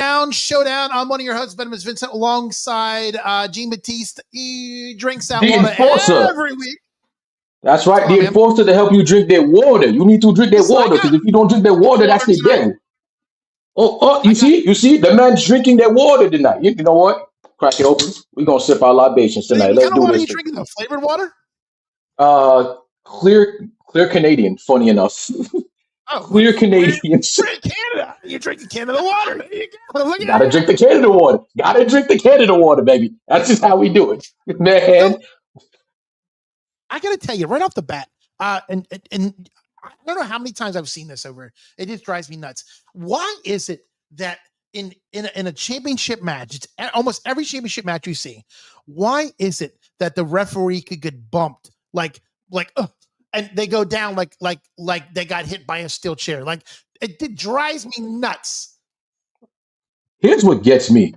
Smackdown, Showdown. I'm one of your hosts, Venomous Vincent, alongside Jean Batiste. He drinks that The water enforcer. every week. That's right. Come on, The man. enforcer to help you drink their water. You need to drink their Listen, water because if you don't drink their I got water, that's water the tonight. devil. Oh, I got. you see, the man's drinking their water tonight. You know what? Crack it open. We're gonna sip our libations tonight. What Let's kind of do water are this you thing. drinking, though? Flavored water? Uh, clear Canadian. Funny enough, Oh, clear we're Canadians. in Canada. You're drinking Canada water. There you go. Look at Gotta that. drink the Canada water. Gotta drink the Canada water, baby. That's just how we do it, man. So I got to tell you right off the bat, and I don't know how many times I've seen this over. It just drives me nuts. Why is it that in a championship match, it's almost every championship match you see? Why is it that the referee could get bumped and they go down like they got hit by a steel chair? Like it drives me nuts. Here's what gets me,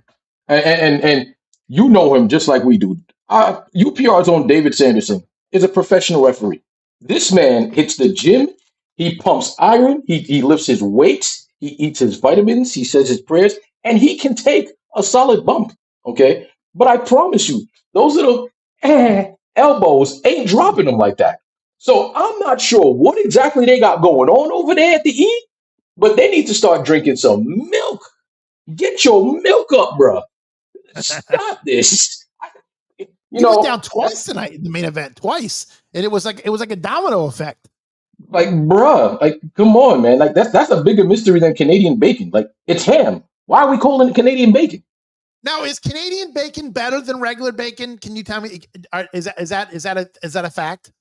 and you know him just like we do. UPR's own David Sanderson is a professional referee. This man hits the gym, he pumps iron, he lifts his weights, he eats his vitamins, he says his prayers, and he can take a solid bump. Okay, but I promise you, those little elbows ain't dropping them like that. So I'm not sure what exactly they got going on over there at the E, but they need to start drinking some milk. Get your milk up, bro. Stop this. You He went down know, twice tonight in the main event, twice, and it was like a domino effect. like, bruh, like, come on, man. Like, that's a bigger mystery than Canadian bacon. Like, it's ham. Why are we calling it Canadian bacon? Now, is Canadian bacon better than regular bacon? Can you tell me? Is that a fact?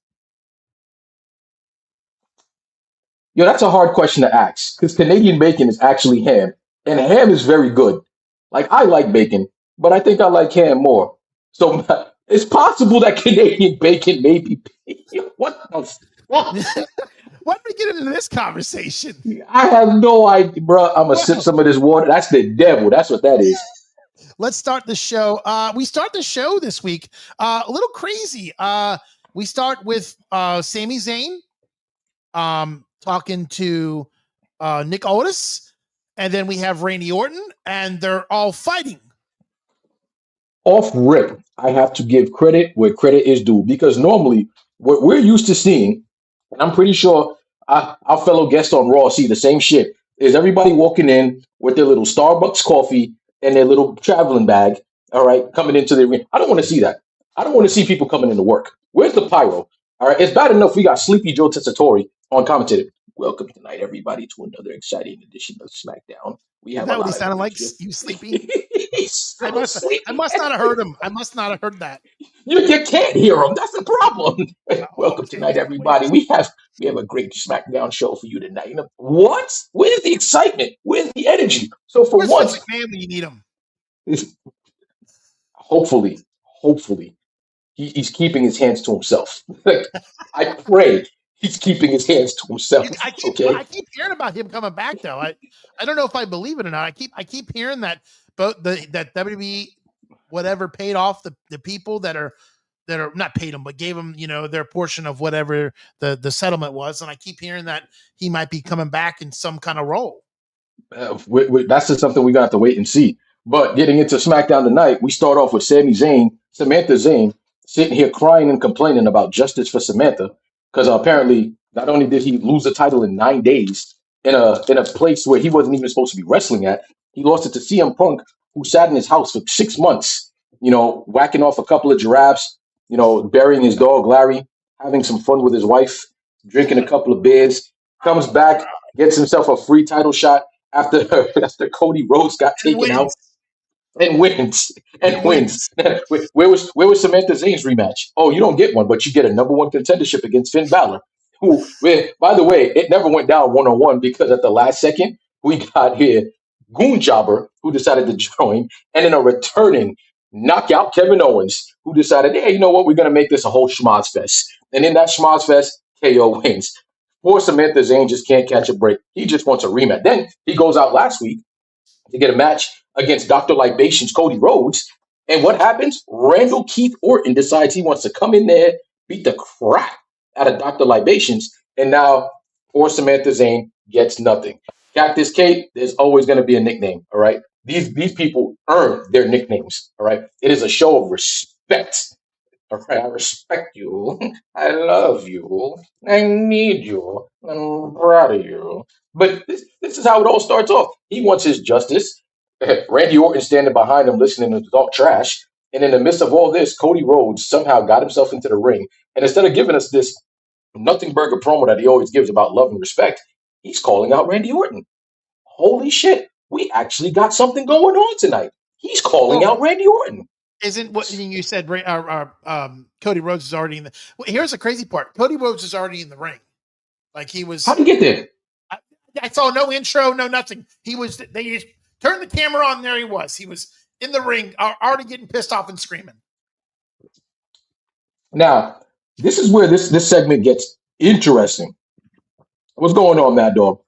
Yo, that's a hard question to ask because Canadian bacon is actually ham, and ham is very good. Like, I like bacon, but I think I like ham more. So it's possible that Canadian bacon may be. What the fuck? Why did we get into this conversation? I have no idea, bro. I'm gonna sip some of this water. That's the devil. That's what that is. Let's start the show. We start the show this week a little crazy. We start with Sami Zayn talking to Nick Otis, and then we have Randy Orton, and they're all fighting. Off rip, I have to give credit where credit is due because normally what we're used to seeing, and I'm pretty sure our fellow guests on Raw see the same shit, is everybody walking in with their little Starbucks coffee and their little traveling bag, all right, coming into the ring. I don't want to see that. I don't want to see people coming into work. Where's the pyro? All right, it's bad enough we got Sleepy Joe Tessitore on commentator. Welcome tonight, everybody, to another exciting edition of SmackDown. We Is have a that what lot he of sounded like? information. You sleepy? He's I so must sleepy. not have heard him. I must not have heard that. You can't hear him. That's the problem. Welcome Okay. tonight, everybody. We have a great SmackDown show for you tonight. You know, what? Where's the excitement? Where's the energy? So for Where's Vince once, McMahon when you need him? hopefully, he's keeping his hands to himself. Like, I pray he's keeping his hands to himself. Okay. I keep hearing about him coming back though. I don't know if I believe it or not. I keep hearing that that WWE whatever paid off the people that are not paid them but gave them their portion of whatever the settlement was, and I keep hearing that he might be coming back in some kind of role. That's just something we got to wait and see. But getting into SmackDown tonight, we start off with Samantha Zayn, sitting here crying and complaining about justice for Samantha because apparently not only did he lose the title in 9 days in a place where he wasn't even supposed to be wrestling at, he lost it to CM Punk, who sat in his house for 6 months, whacking off a couple of giraffes, burying his dog Larry, having some fun with his wife, drinking a couple of beers, comes back, gets himself a free title shot after after Cody Rhodes got taken out and wins and wins. Where was Samantha Zayn's rematch? Oh, you don't get one, but you get a number one contendership against Finn Balor. By the way, it never went down 1-on-1 because at the last second we got here Goon Jobber who decided to join, and then a returning knockout Kevin Owens who decided, hey, you know what, we're gonna make this a whole schmoz fest. And in that schmoz fest, KO wins. Poor Samantha Zayn just can't catch a break. He just wants a rematch. Then he goes out last week to get a match against Dr. Libation's Cody Rhodes. And what happens? Randall Keith Orton decides he wants to come in there, beat the crap out of Dr. Libations. And now poor Samantha Zayn gets nothing. Cactus Kate, there's always going to be a nickname, all right? These people earn their nicknames. All right. It is a show of respect. All right. I respect you. I love you. I need you. I'm proud of you. But this is how it all starts off. He wants his justice. Randy Orton standing behind him listening to talk trash. And in the midst of all this, Cody Rhodes somehow got himself into the ring. And instead of giving us this nothing burger promo that he always gives about love and respect, he's calling out Randy Orton. Holy shit, we actually got something going on tonight. He's calling Well, out Randy Orton. isn't what you said? Cody Rhodes is already in the. Well, here's the crazy part: Cody Rhodes is already in the ring. Like he How'd was. he get there? I, I saw no intro, no nothing. He was. They just turned the camera on. There he was. He was in the ring, already getting pissed off and screaming. Now, this is where this segment gets interesting. What's going on, Mad Dog?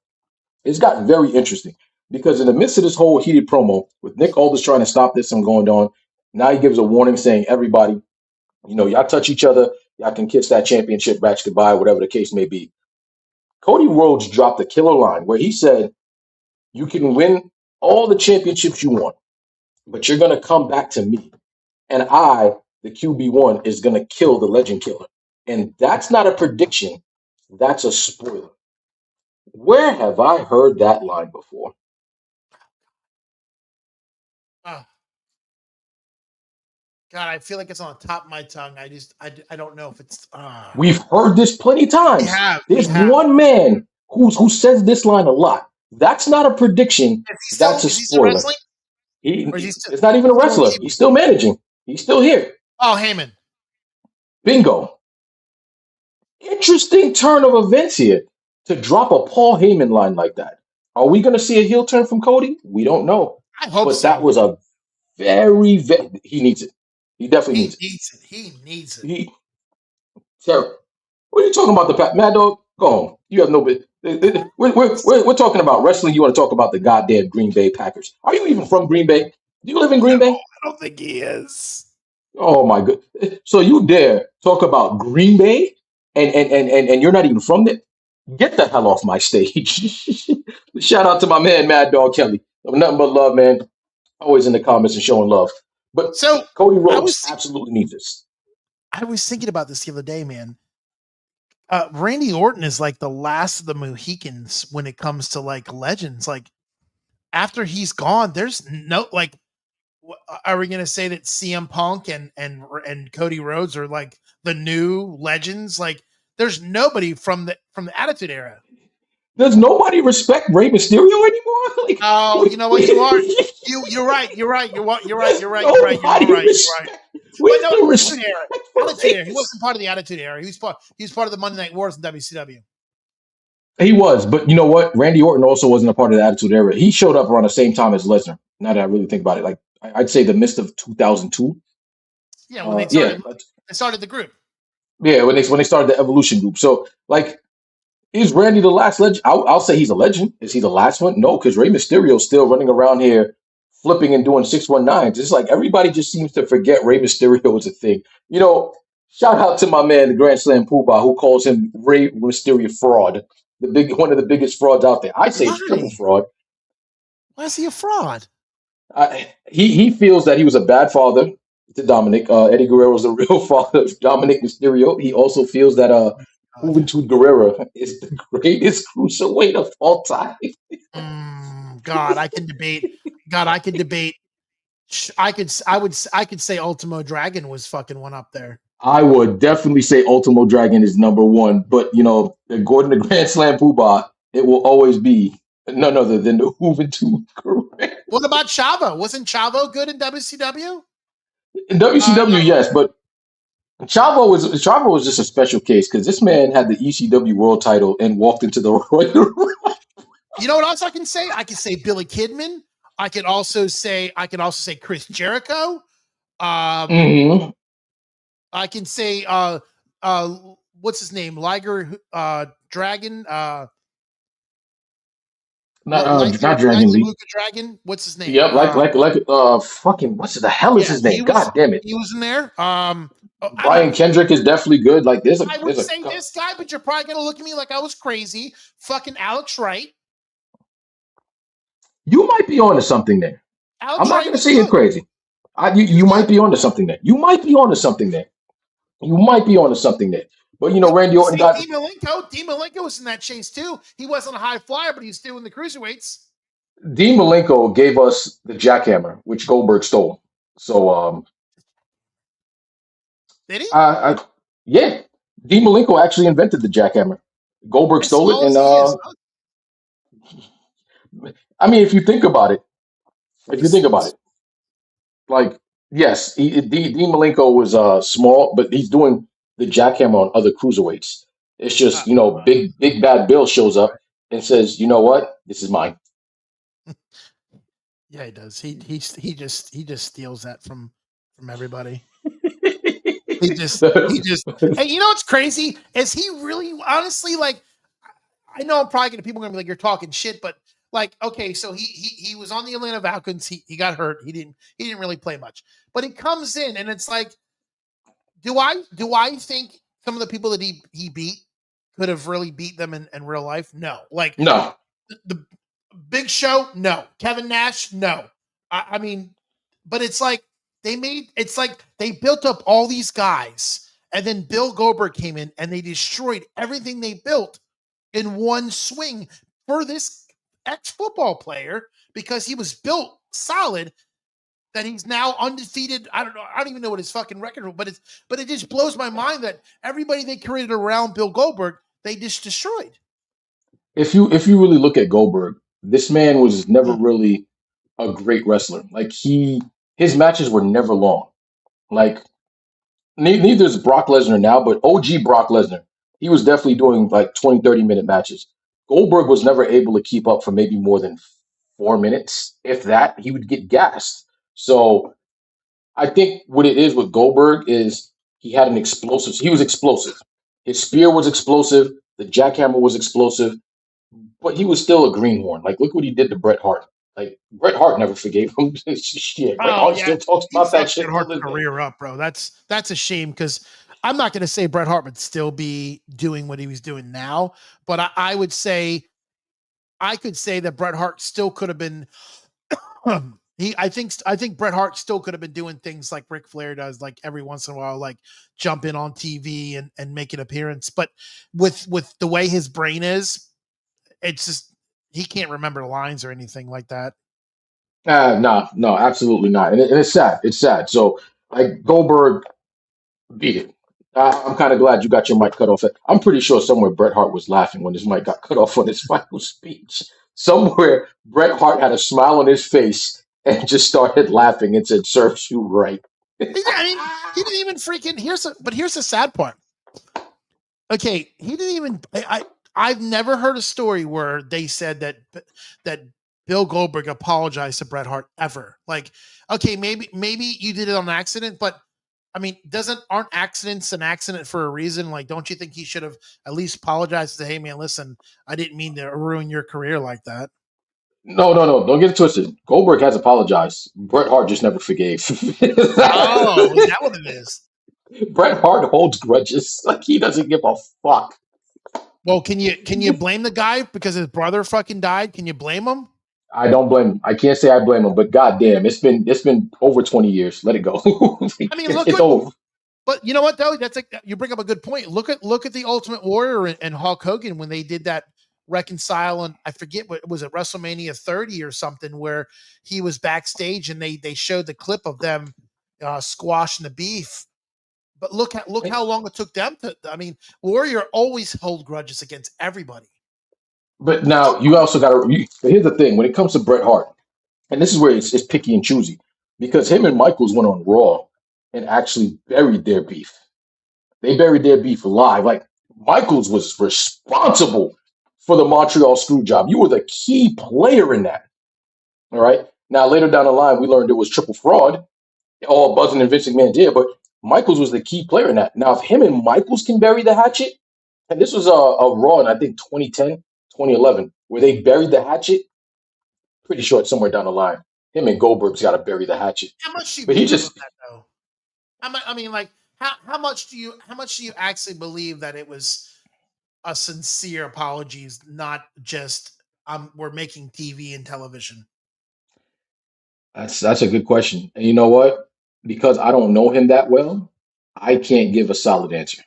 It's gotten very interesting because in the midst of this whole heated promo with Nick Aldis trying to stop this from going on, now he gives a warning saying, everybody, y'all touch each other, y'all can kiss that championship match goodbye, whatever the case may be. Cody Rhodes dropped a killer line where he said, you can win all the championships you want, but you're going to come back to me. And I, the QB1, is going to kill the legend killer. And that's not a prediction. That's a spoiler. Where have I heard that line before? Oh, God, I feel like it's on the top of my tongue. I don't know if it's. We've heard this plenty We times. have, we There's have. one man who says this line a lot. That's not a prediction. That's a Is he still spoiler. wrestling, or is he still? It's not even a Or is wrestler. he, He's still managing. He's still here. oh, Heyman. Bingo. Interesting turn of events here to drop a Paul Heyman line like that. Are we going to see a heel turn from Cody? We don't know. I hope But that so. was a he needs it. He definitely He needs it. needs it. He needs it. He, Sarah, what are you talking about? Mad Dog? Go home. You have no bit. We're talking about wrestling. You want to talk about the goddamn Green Bay Packers? Are you even from Green Bay? Do you live in No, Green Bay? I don't think he is. Oh my good. So you dare talk about Green Bay and you're not even from there? Get the hell off my stage. Shout out to my man Mad Dog Kelly. Nothing but love, man. Always in the comments and showing love. But So Cody I Rhodes was absolutely needs this. I was thinking about this the other day, man. Randy Orton is like the last of the Mohicans when it comes to like legends. Like after he's gone, there's no like. Are we gonna say that CM Punk and Cody Rhodes are like the new legends? Like there's nobody from the Attitude Era. Does nobody respect Rey Mysterio anymore? Oh, you know what? You are you're right. You're right. You're right. You're right. You're right. You're Nobody right. You're right. respect. But Where's no, the Attitude respect Era. for Attitude Rey Era. He wasn't part of the Attitude Era. He was part of the Monday Night Wars in WCW. He was, but you know what? Randy Orton also wasn't a part of the Attitude Era. He showed up around the same time as Lesnar. Now that I really think about it, like I'd say the midst of 2002. Yeah, when they Yeah, started the group. yeah, when they started the Evolution group. So like, is Randy the last legend? I'll say he's a legend. Is he the last one? No, because Rey Mysterio's still running around here flipping and doing 619s. It's like everybody just seems to forget Rey Mysterio was a thing. Shout out to my man, the Grand Slam Poobah, who calls him Rey Mysterio fraud, one of the biggest frauds out there. I say it's triple Why? fraud. Why is he a fraud? He feels that he was a bad father to Dominic. Eddie Guerrero's the real father of Dominic Mysterio. He also feels that God. Juventud Guerrera is the greatest cruiserweight of all time. God, I can debate. God, I could debate. I could say Ultimo Dragon was fucking one up there. I would definitely say Ultimo Dragon is number one, but according to Grand Slam Poobah, it will always be none other than the Juventud Guerrera. What about Chavo? Wasn't Chavo good in WCW? In WCW, yes, but Chavo was just a special case because this man had the ECW world title and walked into the Royal Rumble. You know what else I can say? I can say Billy Kidman. I could also say Chris Jericho. Mm-hmm. I can say what's his name? Liger Dragon. Not Dragon Lee. Lucha Dragon. What's his name? Yep, fucking what's the hell is Yeah, his name? God damn it. he was in there. Brian Kendrick is definitely good. Like I would say this guy, but you're probably gonna look at me like I was crazy. Fucking Alex Wright. You might be onto something there. I'm not Outright going to say you're good. crazy. He You was might be onto something there. You might be onto something there. You might be onto something there. But you know, good. Randy You Orton see, got. Dean Malenko was in that chase too. He wasn't a high flyer, but he was still in the cruiserweights. Dean Malenko gave us the jackhammer, which Goldberg stole. So Did he? I yeah, Dean Malenko actually invented the jackhammer. Goldberg As stole it, small and as he is, I mean, if you think about it, if you think about he's it, like yes, Dean Malenko was small, but he's doing the jackhammer on other cruiserweights. It's uh, just big bad Bill shows up and says, you know what, this is mine. yeah, he does. He just steals that from everybody. He just and you know what's crazy? Is he really honestly like I know I'm probably gonna people are gonna be like, you're talking shit, but like, okay, so he was on the Atlanta Falcons, he got hurt, he didn't really play much. But he comes in and it's like, do I think some of the people that he beat could have really beat them in real life? No. Like No, the Big Show, no. Kevin Nash, no. I mean, but it's like it's like they built up all these guys, and then Bill Goldberg came in and they destroyed everything they built in one swing for this ex football player because he was built solid. That he's now undefeated. I don't know. I don't even know what his fucking record was, but it just blows my mind that everybody they created around Bill Goldberg they just destroyed. if you really look at Goldberg, this man was never Mm. really a great wrestler. Like his matches were never long. Like neither is Brock Lesnar now, but OG Brock Lesnar, he was definitely doing like 20, 30-minute matches. Goldberg was never able to keep up for maybe more than 4 minutes. If that, he would get gassed. So I think what it is with Goldberg is he was explosive. His spear was explosive. The jackhammer was explosive, but he was still a greenhorn. Like, look what he did to Bret Hart. Like, Bret Hart never forgave him. Shit, Bret Oh Hart yeah, still talks you about that fucked Bret shit till Hart's this day. career up, bro. That's a shame because I'm not going to say Bret Hart would still be doing what he was doing now, but I would say I could say that Bret Hart still could have been. I think Bret Hart still could have been doing things like Ric Flair does, like every once in a while, like jump in on TV and make an appearance. But with the way his brain is, it's just he can't remember the lines or anything like that. No, no, absolutely not. And it's sad. It's sad. So, like, Goldberg beat it. I'm kind of glad you got your mic cut off. I'm pretty sure somewhere Bret Hart was laughing when his mic got cut off on his final speech. Somewhere Bret Hart had a smile on his face and just started laughing and said, "Serves you right." I mean, he didn't even freaking here's the sad part. Okay, he didn't even I've never heard a story where they said that Bill Goldberg apologized to Bret Hart ever. Like, okay, maybe you did it on accident, but I mean, doesn't aren't accidents an accident for a reason? Like, don't you think he should have at least apologized to, hey man, listen, I didn't mean to ruin your career like that. No, no, no. Don't get it twisted. Goldberg has apologized. Bret Hart just never forgave. Oh, is that what it is? Bret Hart holds grudges. Like he doesn't give a fuck. Well, can you blame the guy because his brother fucking died? Can you blame him? I don't blame him. I can't say I blame him, but goddamn, it's been over 20 years. Let it go. I mean, it's, look it's what over. But you know what though? That's like you bring up a good point. Look at the Ultimate Warrior and Hulk Hogan when they did that reconcile and I forget what was it WrestleMania 30 or something where he was backstage and they showed the clip of them squashing the beef. But look how long it took them to. I mean, Warrior always hold grudges against everybody. But now you also got to. Here's the thing: when it comes to Bret Hart, and this is where it's picky and choosy, because him and Michaels went on Raw and actually buried their beef. They buried their beef alive. Like Michaels was responsible for the Montreal screw job. You were the key player in that. All right. Now later down the line, we learned it was triple fraud, all buzzing and Vince McMahon's ear, but Michaels was the key player in that. Now, if him and Michaels can bury the hatchet, and this was a Raw in I think 2010, 2011, where they buried the hatchet, pretty sure it's somewhere down the line. Him and Goldberg's got to bury the hatchet. How much do you But he believe of just that though? How much? I mean, like how much do you actually believe that it was a sincere apologies, not just we're making TV and television. That's a good question. And you know what? Because I don't know him that well, I can't give a solid answer.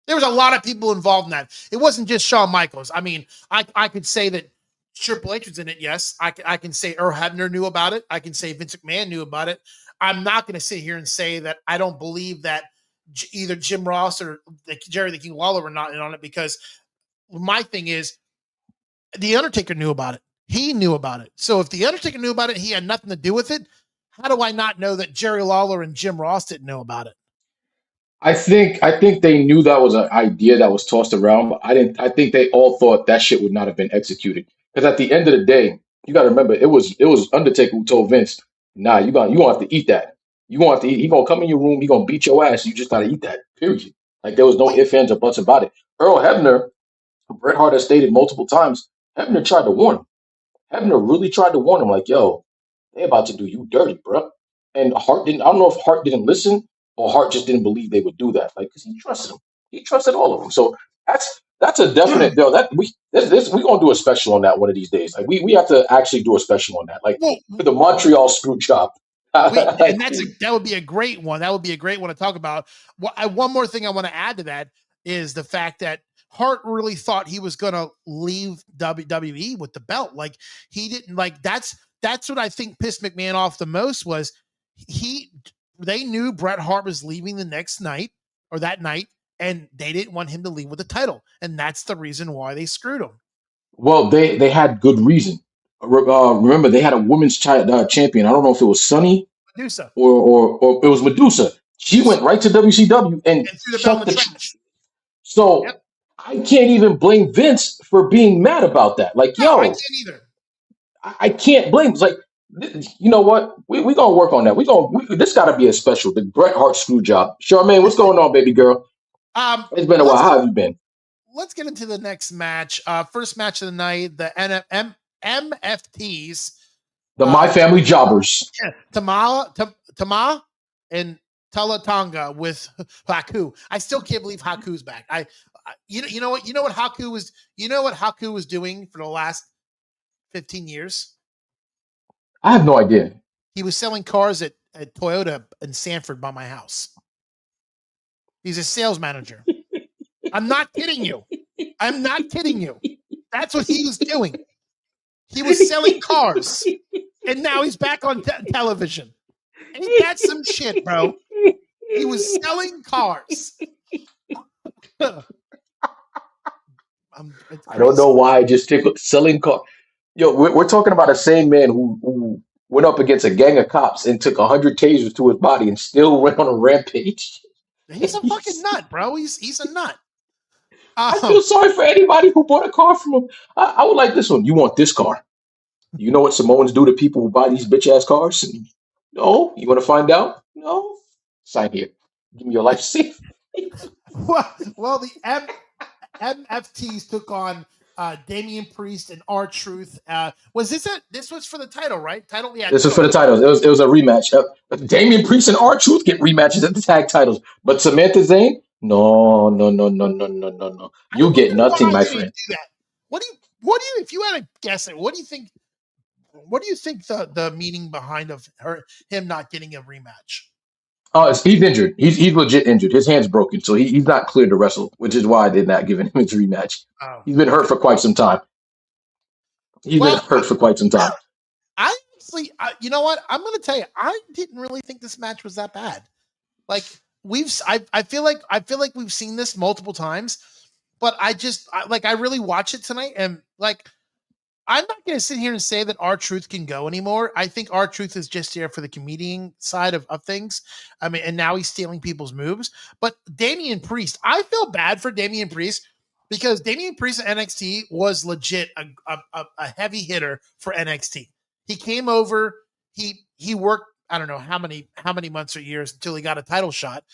There was a lot of people involved in that. It wasn't just Shawn Michaels. I mean, I could say that Triple H was in it. Yes, I can say Earl Hebner knew about it. I can say Vince McMahon knew about it. I'm not going to sit here and say that I don't believe that either Jim Ross or Jerry the King Lawler were not in on it, because my thing is the Undertaker knew about it. He knew about it. So if the Undertaker knew about it, he had nothing to do with it. How do I not know that Jerry Lawler and Jim Ross didn't know about it? I think they knew that was an idea that was tossed around, but I think they all thought that shit would not have been executed. Because at the end of the day, you gotta remember it was Undertaker who told Vince, nah, you gonna have to eat that. You gonna have to eat, he gonna come in your room, he gonna beat your ass, you just gotta eat that. Period. Like there was no Wait, ifs, ands, or buts about it. Earl Hebner, Bret Hart has stated multiple times, Hebner tried to warn him. Hebner really tried to warn him, like, yo, they about to do you dirty, bro. And Hart didn't. I don't know if Hart didn't listen or Hart just didn't believe they would do that. Like, because he trusted them. He trusted all of them. So that's a definite. Yo, that we gonna do a special on that one of these days. Like, we have to actually do a special on that. Like well, for the Montreal screw job. and Like, that would be a great one. That would be a great one to talk about. One more thing I want to add to that is the fact that Hart really thought he was going to leave WWE with the belt. Like he didn't. Like that's what I think pissed McMahon off the most was he. They knew Bret Hart was leaving the next night or that night, and they didn't want him to leave with the title, and that's the reason why they screwed him. well, they had good reason. Remember, they had a women's champion. I don't know if it was Sunny Medusa or it was Medusa. She went right to WCW and and threw the belt in shut the the. trash. So Yep. I can't even blame Vince for being mad about that. Like, No, I yo, can't either. I can't blame. It's like, you know what? We gonna work on that. This got to be a special. The Bret Hart screw job. Charmaine, what's going on, baby girl? It's been a while. Let's How have you been? get into the next match. First match of the night, the MFTs, The My Family Jobbers. Tama and Talatanga with Haku. I still can't believe Haku's back. You know what Haku was doing for the last 15 years. I have no idea. He was selling cars at Toyota in Sanford by my house. He's a sales manager. I'm not kidding you. I'm not kidding you. That's what he was doing. He was selling cars, and now he's back on television. Ain't that some shit, bro? He was selling cars. I don't know why I just tickled selling car. Yo, we're talking about the same man who went up against a gang of cops and took 100 tasers to his body and still went on a rampage. He's a fucking nut, bro. He's a nut. I feel sorry for anybody who bought a car from him. I would like this one. You want this car? You know what Samoans do to people who buy these bitch ass cars? No, you want to find out? No, sign here. Give me your life safe. well, the MFTs took on Damian Priest and R-Truth. Was this it? This was for the title, right? Title, yeah. This is for the titles. It was a rematch. Damian Priest and R-Truth get rematches at the tag titles, but Samantha Zayn, no, no, no, no, no, no, no, no. I You get wonder nothing, why my they friend. do that. What do you if you had to guess it, what do you think the meaning behind of him not getting a rematch? He's injured. He's legit injured. His hand's broken, so he's not cleared to wrestle, which is why I did not give him his rematch. Oh, He's been hurt okay. for quite some time. He's been Well, hurt for quite some time. I honestly, you know what? I'm going to tell you, I didn't really think this match was that bad. Like I feel like we've seen this multiple times, but I really watch it tonight, and like I'm not going to sit here and say that R-Truth can go anymore. I think R-Truth is just here for the comedian side of things. I mean, and now he's stealing people's moves. But Damian Priest, I feel bad for Damian Priest because Damian Priest at NXT was legit a heavy hitter for NXT. He came over, he worked, I don't know how many months or years until he got a title shot.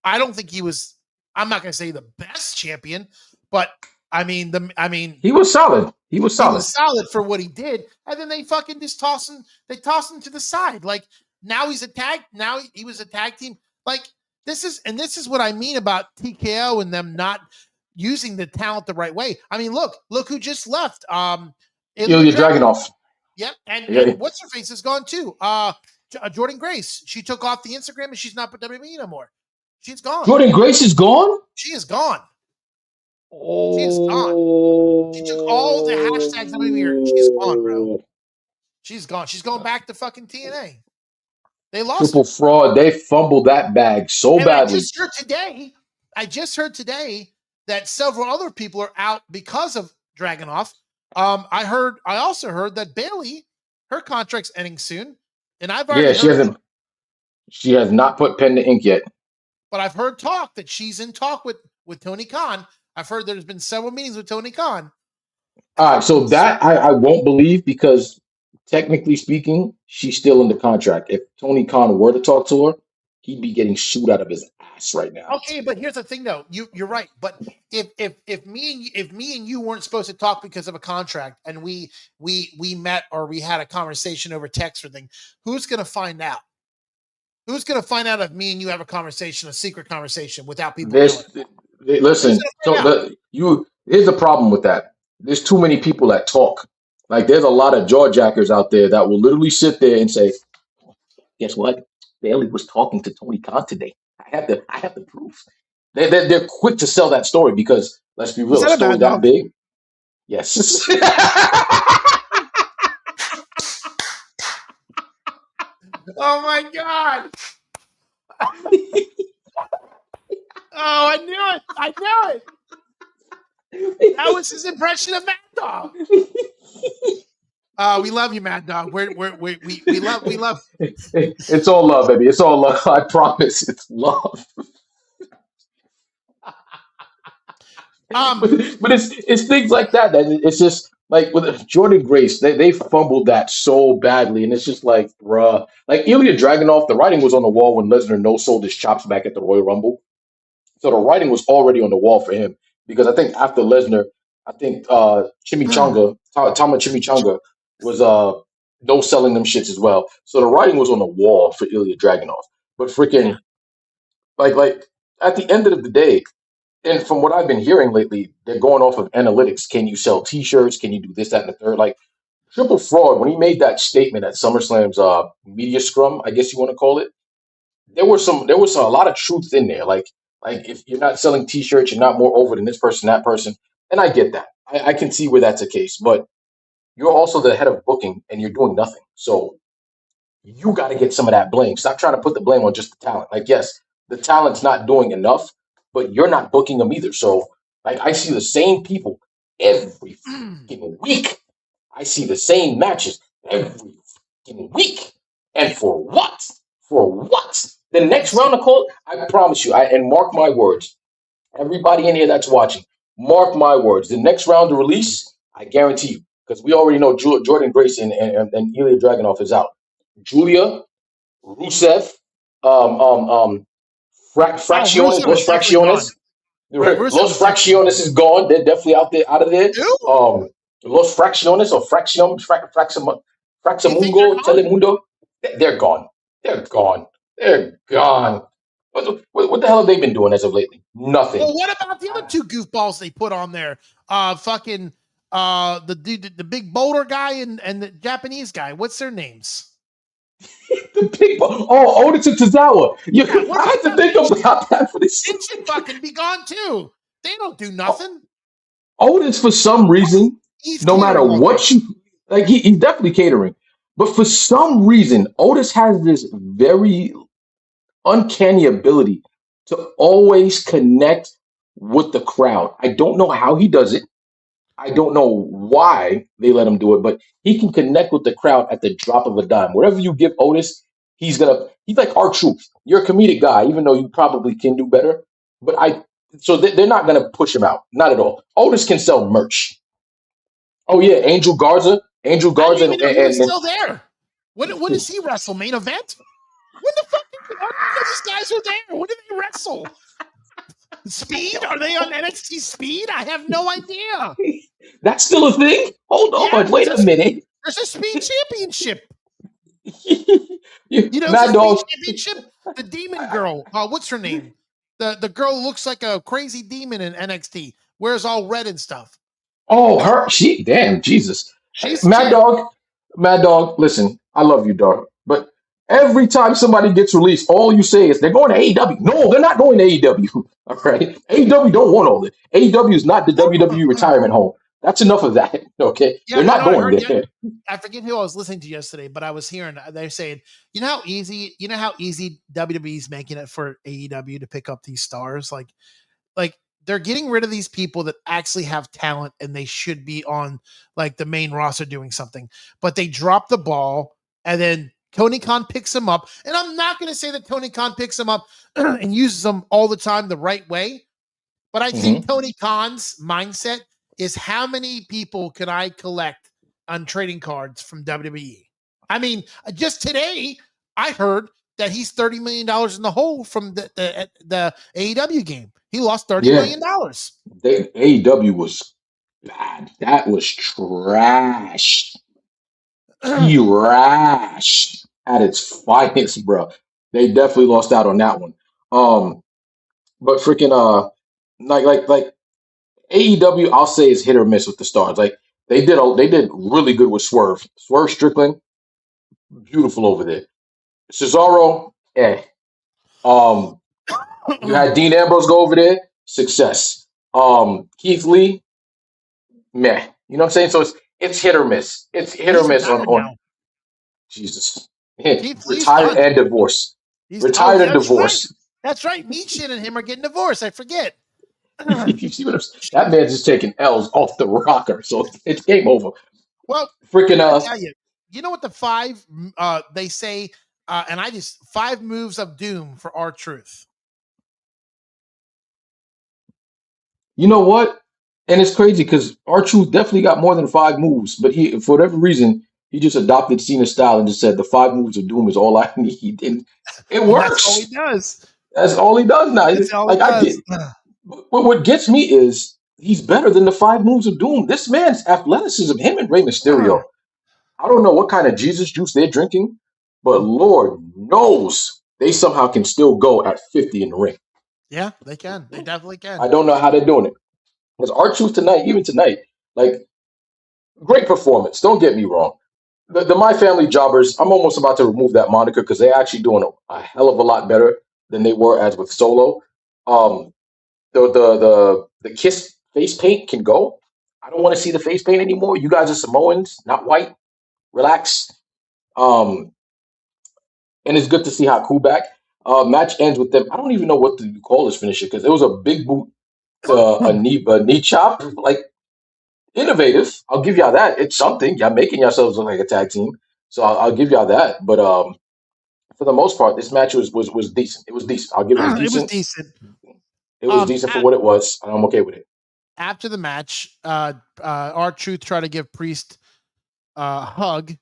I don't think he was, I'm not going to say the best champion, but He was solid. He was he solid. was solid for what he did, and then they fucking just toss him. They toss him to the side. Like now he's a tag. Now he was a tag team. Like this is what I mean about TKO and them not using the talent the right way. I mean, look who just left. Ilya Dragunov. Yep. Yeah. And what's her face is gone too. Jordan Grace. She took off the Instagram and she's not with WWE no more. She's gone. Jordan Grace is gone? She is gone. She is gone. Oh. She took all the hashtags WWE. She's gone, bro. She's gone. She's going back to fucking TNA. They lost Triple her. fraud. They fumbled that bag so And badly. I just heard today that several other people are out because of Dragunov. I also heard that Bailey, her contract's ending soon. And I've already she has not put pen to ink yet. But I've heard talk that she's in talk with Tony Khan. I've heard there's been several meetings with Tony Khan. All right, so that I won't believe because technically speaking, she's still in the contract. If Tony Khan were to talk to her, he'd be getting sued out of his ass right now. Okay, but here's the thing, though. You're right. But if me and you weren't supposed to talk because of a contract, and we met or we had a conversation over text or thing, who's going to find out? Who's going to find out if me and you have a conversation, a secret conversation, without people knowing? Listen, here's the problem with that. There's too many people that talk. Like there's a lot of jawjackers out there that will literally sit there and say, "Guess what? Bailey was talking to Tony Khan today. I have the proof." They're quick to sell that story because let's be real, Was a that a story Mad that Dog? big. Yes. Oh my god! Oh, I knew it! I knew it! That was his impression of Mad Dog. We love you, Mad Dog. We love. It's all love, baby. It's all love. I promise. It's love. But it's things like that it's just like with Jordan Grace, they fumbled that so badly, and it's just like, bruh. Like Ilya Dragunov, the writing was on the wall when Lesnar no sold his chops back at the Royal Rumble. So the writing was already on the wall for him because I think after Lesnar, I think Tama Chimichanga was no selling them shits as well. So the writing was on the wall for Ilya Dragunov. But freaking like at the end of the day, and from what I've been hearing lately, they're going off of analytics. Can you sell T-shirts? Can you do this, that, and the third? Like Triple Fraud, when he made that statement at SummerSlam's media scrum, I guess you want to call it, there was a lot of truth in there. Like if you're not selling T-shirts, you're not more over than this person, that person, and I get that. I can see where that's the case, but you're also the head of booking and you're doing nothing. So you got to get some of that blame. Stop trying to put the blame on just the talent. Like, yes, the talent's not doing enough, but you're not booking them either. So, like, I see the same people every fucking week. I see the same matches every fucking week. And for what? For what? The next round of call, I promise you, and mark my words, everybody in here that's watching, mark my words. The next round of release, I guarantee you, because we already know Jordan Grace and Ilya Dragunov is out. Julia, Rusev, Fracciones, Rusev is Los definitely gone. Fracciones. Rusev Los is definitely Fracciones is gone. They're definitely out of there. Ew. Los Fracciones or You think they're Fraxamungo, gone? Telemundo, they're gone. They're gone. They're gone. What the hell have they been doing as of lately? Nothing. Well, what about the other two goofballs they put on there? Fucking the big boulder guy and the Japanese guy. What's their names? The people. Oh, Otis and Tozawa. I had to think about that for this. They should fucking be gone too. They don't do nothing. Otis, for some reason, no matter what you like, he's definitely catering. But for some reason, Otis has this very uncanny ability to always connect with the crowd. I don't know how he does it. I don't know why they let him do it, but he can connect with the crowd at the drop of a dime. Whatever you give Otis, he's like R-Truth. You're a comedic guy, even though you probably can do better. But they're not gonna push him out. Not at all. Otis can sell merch. Oh yeah, Angel Garza. Angel Garza and he's still there. When does he wrestle? Main event? When the fuck these guys are there? When do they wrestle? Speed? Are they on NXT Speed? I have no idea. That's still a thing? Hold on, wait a minute. There's a Speed Championship. You know, Mad Dog Championship. The Demon Girl. What's her name? The girl who looks like a crazy demon in NXT. Wears all red and stuff. Oh, her. Damn, Jesus. She's Mad Dog. Mad Dog, listen, I love you, dog. But every time somebody gets released, all you say is they're going to AEW. No, they're not going to AEW. All right. AEW don't want all this. AEW is not the WWE retirement home. That's enough of that. Okay. Yeah, They're you not know, I going heard. Yeah, there. I forget who I was listening to yesterday, but I was hearing they're saying, you know how easy WWE's making it for AEW to pick up these stars. Like they're getting rid of these people that actually have talent and they should be on like the main roster doing something, but they drop the ball and then Tony Khan picks them up. And I'm not going to say that Tony Khan picks them up and uses them all the time the right way, but I think Mhm. Tony Khan's mindset is how many people can I collect on trading cards from WWE? I mean, just today I heard that he's $30 million in the hole from the AEW game. He lost $30 Yeah. million. AEW was bad. That was trash. Trash at its finest, bro. They definitely lost out on that one. But freaking like AEW, I'll say is hit or miss with the stars. Like they did really good with Swerve. Swerve Strickland, beautiful over there. Cesaro, eh. Um, you had Dean Ambrose go over there, success. Keith Lee, meh. You know what I'm saying? So it's hit or miss. It's hit or He's miss retired on now. Jesus. Keith Lee's Retired done. and divorced. He's Retired and that's right. divorced. That's right. Meechin and him are getting divorced. I forget. You see what that man's just taking L's off the rocker, so it's game over. Well, Freaking I gotta tell you, you know what the five they say, and I just five moves of doom for our truth. you know what? And it's crazy because our truth definitely got more than five moves, but he for whatever reason he just adopted Cena's style and just said the five moves of doom is all I need, and it And that's all he works. does. That's all he does now. That's all he Like I does. get, but what gets me is he's better than the five moves of doom. This man's athleticism, him and Rey Mysterio. I don't know what kind of Jesus juice they're drinking, but Lord knows they somehow can still go at 50 in the ring. Yeah, they can. They definitely I can. don't know how they're doing it. Because our truth tonight, even tonight, like great performance. Don't get me wrong. The My Family Jobbers, I'm almost about to remove that moniker because they're actually doing a hell of a lot better than they were as with Solo. Um, the Kiss face paint can go. I don't want to see the face paint anymore. You guys are Samoans, not white. Relax. Um, and it's good to see Haku back. Match ends with them. I don't even know what to call this finisher because it was a big boot to a knee chop. Like innovative. I'll give y'all that. It's something. Y'all making yourselves look like a tag team. So I'll give y'all that. But for the most part, this match was decent. It was decent. I'll give it was It was decent. decent. It was decent for what it was, and I'm okay with it. After the match, our truth tried to give Priest a hug,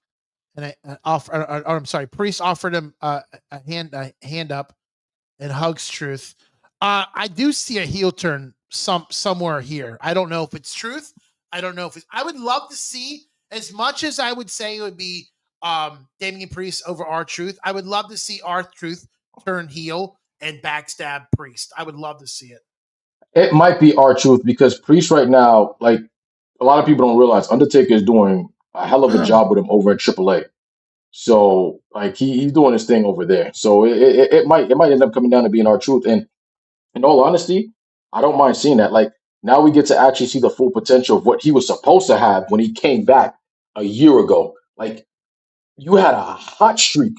and I'm sorry, Priest offered him a hand up, and hugs Truth. I do see a heel turn somewhere here. I don't know if it's Truth. I don't know if it's. I would love to see as much as I would say it would be Damian Priest over our Truth. I would love to see our Truth turn heel and backstab Priest. I would love to see it. It might be our truth because Priest right now, like a lot of people don't realize, Undertaker is doing a hell of a job with him over in AAA. So like he's doing his thing over there. So it might end up coming down to being our truth. And in all honesty, I don't mind seeing that. Like now we get to actually see the full potential of what he was supposed to have when he came back a year ago. Like you had a hot streak.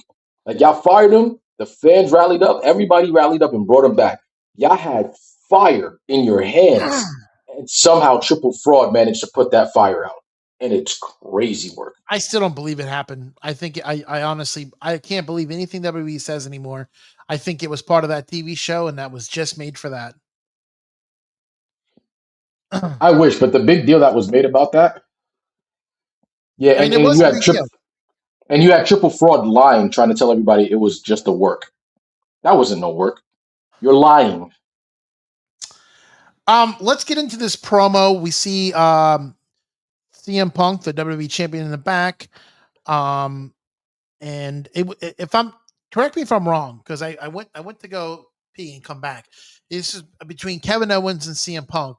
Like y'all fired him, the fans rallied up, everybody rallied up and brought him back. Y'all had fire in your hands, and somehow Triple Fraud managed to put that fire out. And it's crazy work. I still don't believe it happened. I think I honestly I can't believe anything WWE says anymore. I think it was part of that TV show and that was just made for that. I wish, but the big deal that was made about that, yeah, I mean, and, it and was you a had big deal. Triple Fraud lying, trying to tell everybody it was just a work. That wasn't no work. You're lying. Let's get into this promo. We see CM Punk, the WWE champion, in the back. Um, and if I'm correct me if I'm wrong, because I went to go pee and come back. This is between Kevin Owens and CM Punk,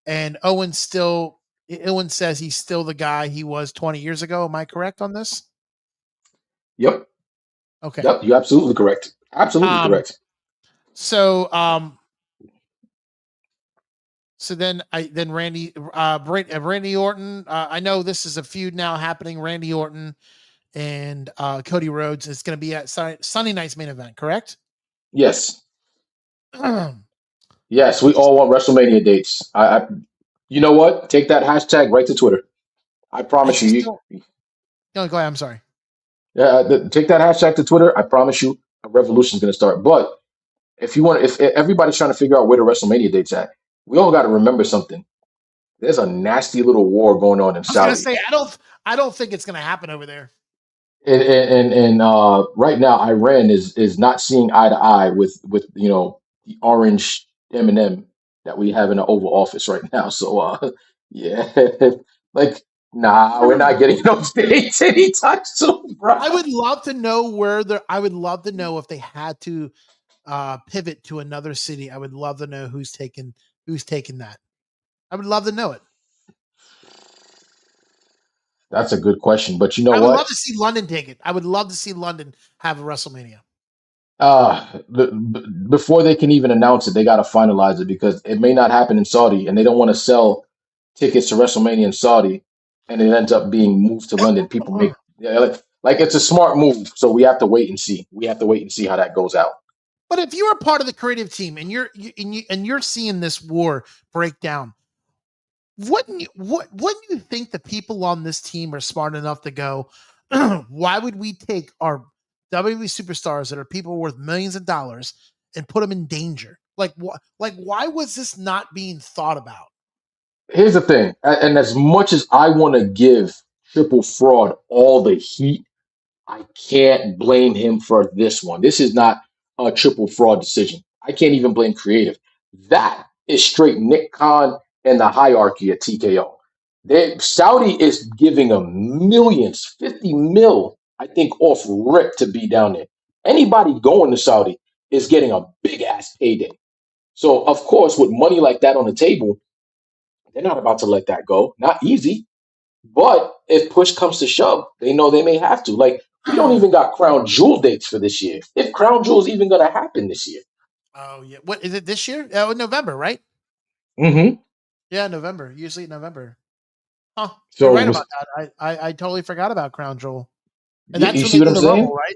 and Owens still Owen says he's still the guy he was 20 years ago. Am I correct on this? Yep. Okay. Yep. You're absolutely correct. Absolutely Um, correct. so then Randy Orton. I know this is a feud now happening. Randy Orton and Cody Rhodes. It's going to be at Sunday night's main event, correct? Yes. I Yes. We all want WrestleMania dates. You know what? Take that hashtag right to Twitter. I promise you. just don't. No, go ahead. I'm sorry. Take that hashtag to Twitter. I promise you, a revolution is going to start. But if everybody's trying to figure out where the WrestleMania date's at, we all got to remember something. There's a nasty little war going on in I was going to Saudi. say I don't think it's going to happen over there. And right now Iran is not seeing eye to eye with the orange M&M that we have in the Oval Office right now. So yeah, like nah, we're not getting those dates anytime soon, bro. I would love to know I would love to know if they had to pivot to another city. I would love to know who's taking that. I would love to know it. That's a good question, but you know I would love what? to see London take it. I would love to see London have a WrestleMania. Before they can even announce it, they got to finalize it because it may not happen in Saudi, and they don't want to sell tickets to WrestleMania in Saudi, and it ends up being moved to London. People make yeah, like it's a smart move, so we have to wait and see. We have to wait and see how that goes out. But if you're a part of the creative team and you're seeing this war break down, wouldn't you think the people on this team are smart enough to go, why would we take our WWE superstars that are people worth millions of dollars and put them in danger? Like what? Like why was this not being thought about? Here's the thing, and as much as I want to give Triple Fraud all the heat, I can't blame him for this one. This is not a triple fraud decision. I can't even blame creative. That is straight Nick Khan and the hierarchy at TKO. Saudi is giving them millions, 50 mil, I think, off rip to be down there. Anybody going to Saudi is getting a big ass payday. So, of course, with money like that on the table, they're not about to let that go. Not easy. But if push comes to shove, they know they may have to. Like, we don't even got Crown Jewel dates for this year. If Crown Jewel is even going to happen this year. Oh yeah, what is it this year? Oh, November, right? Mm-hmm. Yeah, November. Usually November. Huh? You're So, right about that. I totally forgot about Crown Jewel, and you that's when see they what do I'm the saying? Rumble, right?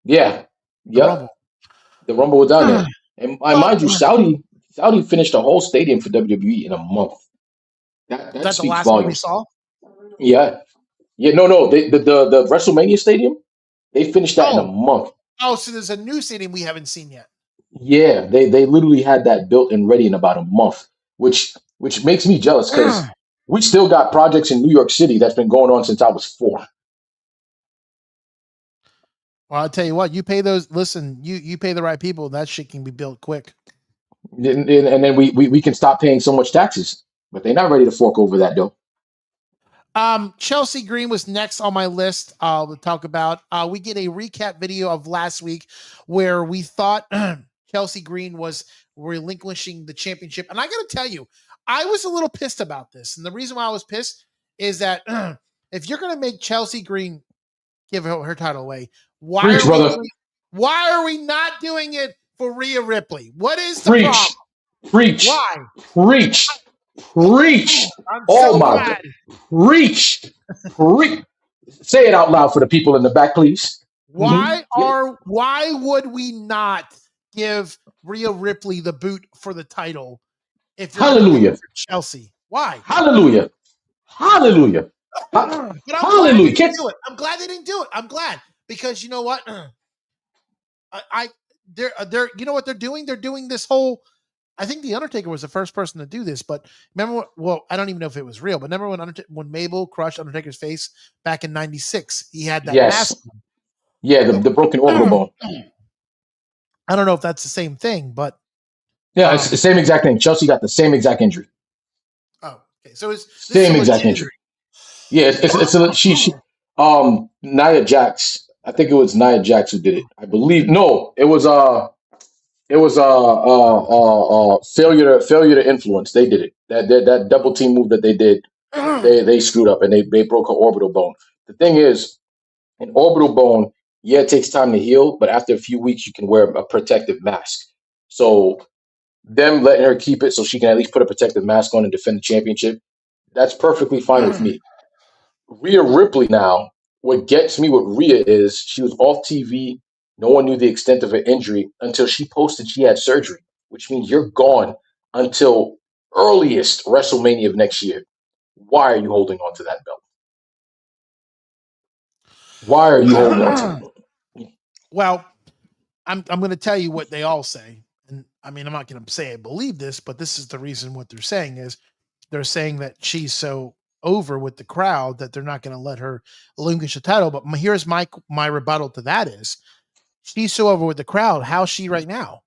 Yeah. The Yep. Rumble. The Rumble was down there. And Well, mind you, Saudi finished a whole stadium for WWE in a month. That that the speaks last one we volumes. saw? Yeah. Yeah, no. The WrestleMania stadium, they finished that in a Oh, month. so there's a new stadium we haven't seen yet. Yeah, they literally had that built and ready in about a month, which makes me jealous because Well, we still got projects in New York City that's been going on since I was 4. I'll tell you what, you pay those. Listen, you pay the right people, that shit can be built quick. And then we can stop paying so much taxes, but they're not ready to fork over that though. Chelsea Green was next on my list. To talk about. We get a recap video of last week where we thought Chelsea Green was relinquishing the championship, and I got to tell you, I was a little pissed about this, and the reason why I was pissed is that if you're going to make Chelsea Green give her title away, why Preach, are we brother. doing? Why are we not doing it for Rhea Ripley? What is the Preach. problem? Preach. Why? Preach. Preach. I'm Oh so my glad. God. Preach. Preach. Say it out loud for the people in the back, please. Why Yeah. would we not give Rhea Ripley the boot for the title if you're going to do it Hallelujah. for Chelsea? Why? Hallelujah. Hallelujah. But I'm glad they Hallelujah. didn't do it. I'm glad they didn't do it. I'm glad because you know what? They're you know what they're doing? They're doing this whole. I think the Undertaker was the first person to do this, but remember what? Well, I don't even know if it was real, but remember when Mabel crushed Undertaker's face back in '96? He had that mask. Yes. Yeah, the broken orbital bone. I don't know if that's the same thing, but Yeah, it's the same exact thing. Chelsea got the same exact injury. oh, okay. So this is Same a exact legit injury. Yeah, it's a she Nia Jax. I think it was Nia Jax who did it. I believe no, it was failure to influence. They did it. That double team move that they did. They screwed up and they broke her orbital bone. The thing is, an orbital bone, yeah, it takes time to heal, but after a few weeks, you can wear a protective mask. So them letting her keep it so she can at least put a protective mask on and defend the championship, that's perfectly fine with me. Rhea Ripley now, what gets me with Rhea is she was off TV. No one knew the extent of her injury until she posted she had surgery, which means you're gone until earliest WrestleMania of next year. Why are you holding on to that belt? Why are you holding on to it? Well, I'm going to tell you what they all say, and I mean I'm not going to say I believe this, but this is the reason. What they're saying is they're saying that she's so over with the crowd that they're not going to let her relinquish the title. But here's my rebuttal to that is she's so over with the crowd. How's she right now?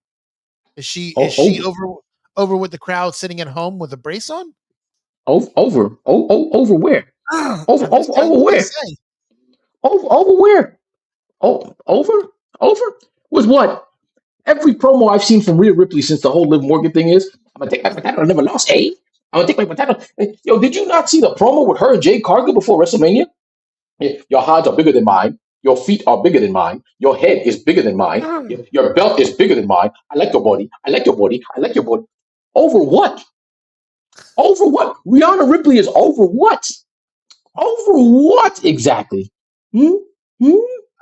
Is Oh, she over with the crowd sitting at home with a brace on? over where? Over, I'm just over, telling you over what they where? say. Over where? Oh, over with what? Every promo I've seen from Rhea Ripley since the whole Liv Morgan thing is, I'm gonna take my potato. I never lost. Hey, I'm gonna take my potato. Hey, yo, did you not see the promo with her and Jay Cargill before WrestleMania? Yeah, your hands are bigger than mine. Your feet are bigger than mine. Your head is bigger than mine. Your belt is bigger than mine. I like your body. I like your body. I like your body. Over what? Over what? Rihanna Ripley is over what? Over what exactly? Hmm? Hmm?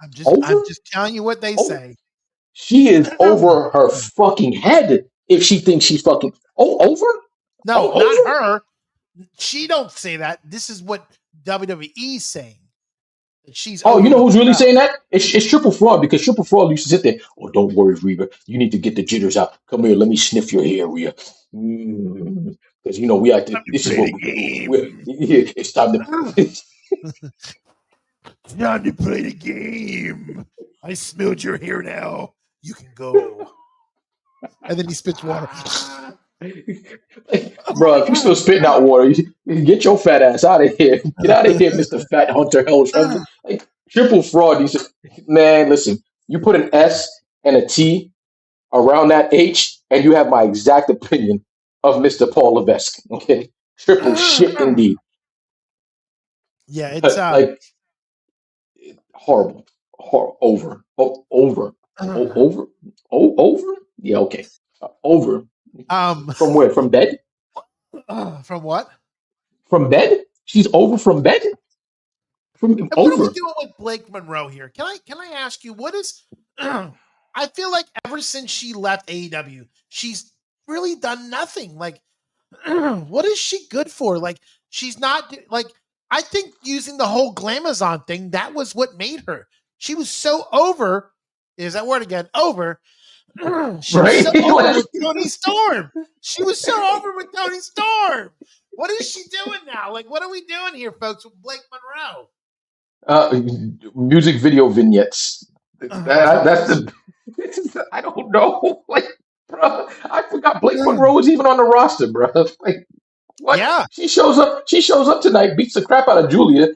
I'm Over? just telling you what they Oh, say. she is over her fucking head if she thinks she's fucking. Oh, over? No, Oh, not over? her. She don't say that. This is what WWE's saying. That she's Oh, you over know with the who's really crowd. saying that? It's Triple Fraud because Triple Fraud used to sit there. Oh, don't worry, Reba. You need to get the jitters out. Come here, let me sniff your hair, Rhea. Because you know we have to. Time to This is play what the we. game. It's time to. Time to play the game. I smelled your hair now. You can go. And then he spits water. Bro, if you still spitting out water, you get your fat ass out of here. Get out of here, Mister Fat Hunter Helms. Like Triple Fraud. Man, listen. You put an S and a T around that H, and you have my exact opinion of Mister Paul Levesque. Okay, triple shit indeed. Yeah, it's Like horrible, over, over, over. Yeah, okay, over. um From where? From bed? from what? From bed? She's over from bed? From And what are we over. doing with Blake Monroe here? Can I ask you what is I feel like ever since she left AEW, she's really done nothing. Like what is she good for? Like she's not like I think using the whole glamazon thing, that was what made her. She was so over. Is that word again? Over. She was so Right? over with Tony Storm. She was so over with Tony Storm. What is she doing now? Like, what are we doing here, folks, with Blake Monroe? uh, Music video vignettes. Is that what it That's is? the. I don't know. Like, bro, I forgot Blake Monroe was even on the roster, bro. Like, what? Yeah. She shows up. She shows up tonight, beats the crap out of Julia.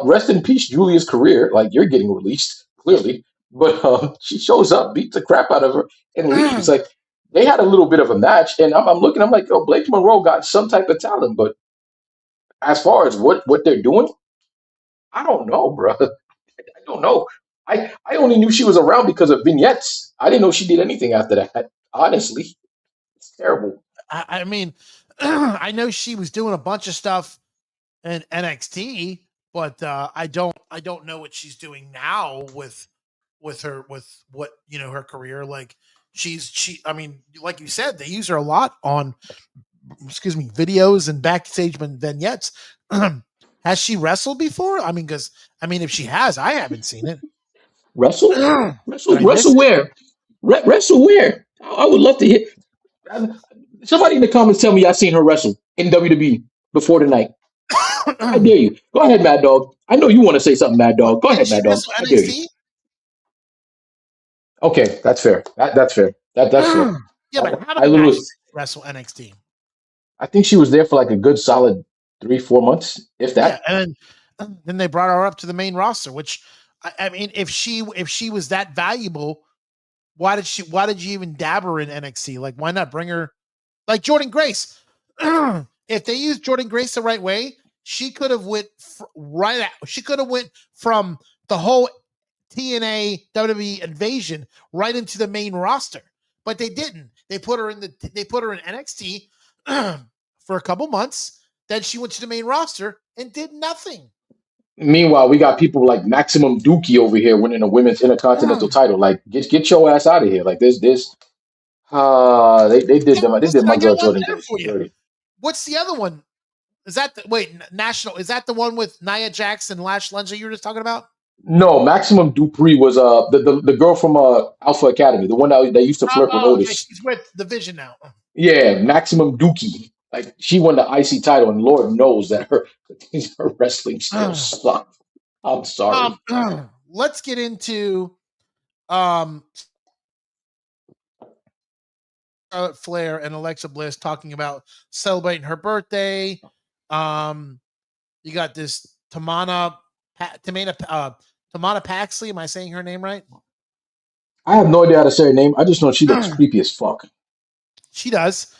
Rest in peace, Julia's career. Like, you're getting released clearly, but she shows up, beats the crap out of her, and leaves. Like, they had a little bit of a match, and I'm looking. I'm like, oh, Blake Monroe got some type of talent, but as far as what they're doing, I don't know, bro. I don't know. I only knew she was around because of vignettes. I didn't know she did anything after that. Honestly, it's terrible. I mean, I know she was doing a bunch of stuff in NXT, but I don't know what she's doing now with what her career. Like she I mean, like you said, they use her a lot on videos and backstage vignettes. Has she wrestled before? I mean, because if she has, I haven't seen it. Wrestle, Did I miss wrestle where? Wrestle where? I would love to hear. uh, Somebody in the comments tell me I seen her wrestle in WWE before tonight. I it? dare you. Go ahead, Mad Dog. I know you want to say something, Mad What, Dog. Go didn't ahead, she Mad Dog. wrestle I dare you. NXT? Okay, that's fair. That's fair. That's fair. Yeah, but how I many literally, matches did she wrestle NXT? I think she was there for like a good solid 3 4 months, if Yeah, that. and then they brought her up to the main roster. Which I mean, if she was that valuable, why did you even dab her in NXT? Like, why not bring her like Jordan Grace? If they use Jordan Grace the right way, she could have went right out. She could have went from the whole TNA WWE invasion right into the main roster, but they didn't. They put her in NXT for a couple months. Then she went to the main roster and did nothing. Meanwhile, we got people like Maximum Dookie over here winning a women's intercontinental title. Like, get your ass out of here. Like, this they did Listen, I Michael got one Jordan better for you. dirty. What's the other one? Is that national? Is that the one with Nia Jax and Lash Lunja you were just talking about? No, Maximum Dupree was the girl from Alpha Academy, the one that used to flirt with Okay, Otis. she's with the Vision now. Yeah, Maximum Dookie. Like, she won the IC title, and Lord knows that her wrestling skills suck. I'm sorry. Let's get into Charlotte Flair and Alexa Bliss talking about celebrating her birthday. You got this Tamana Paxley. Am I saying her name right? I have no idea how to say her name. I just know she looks creepy as fuck. She does.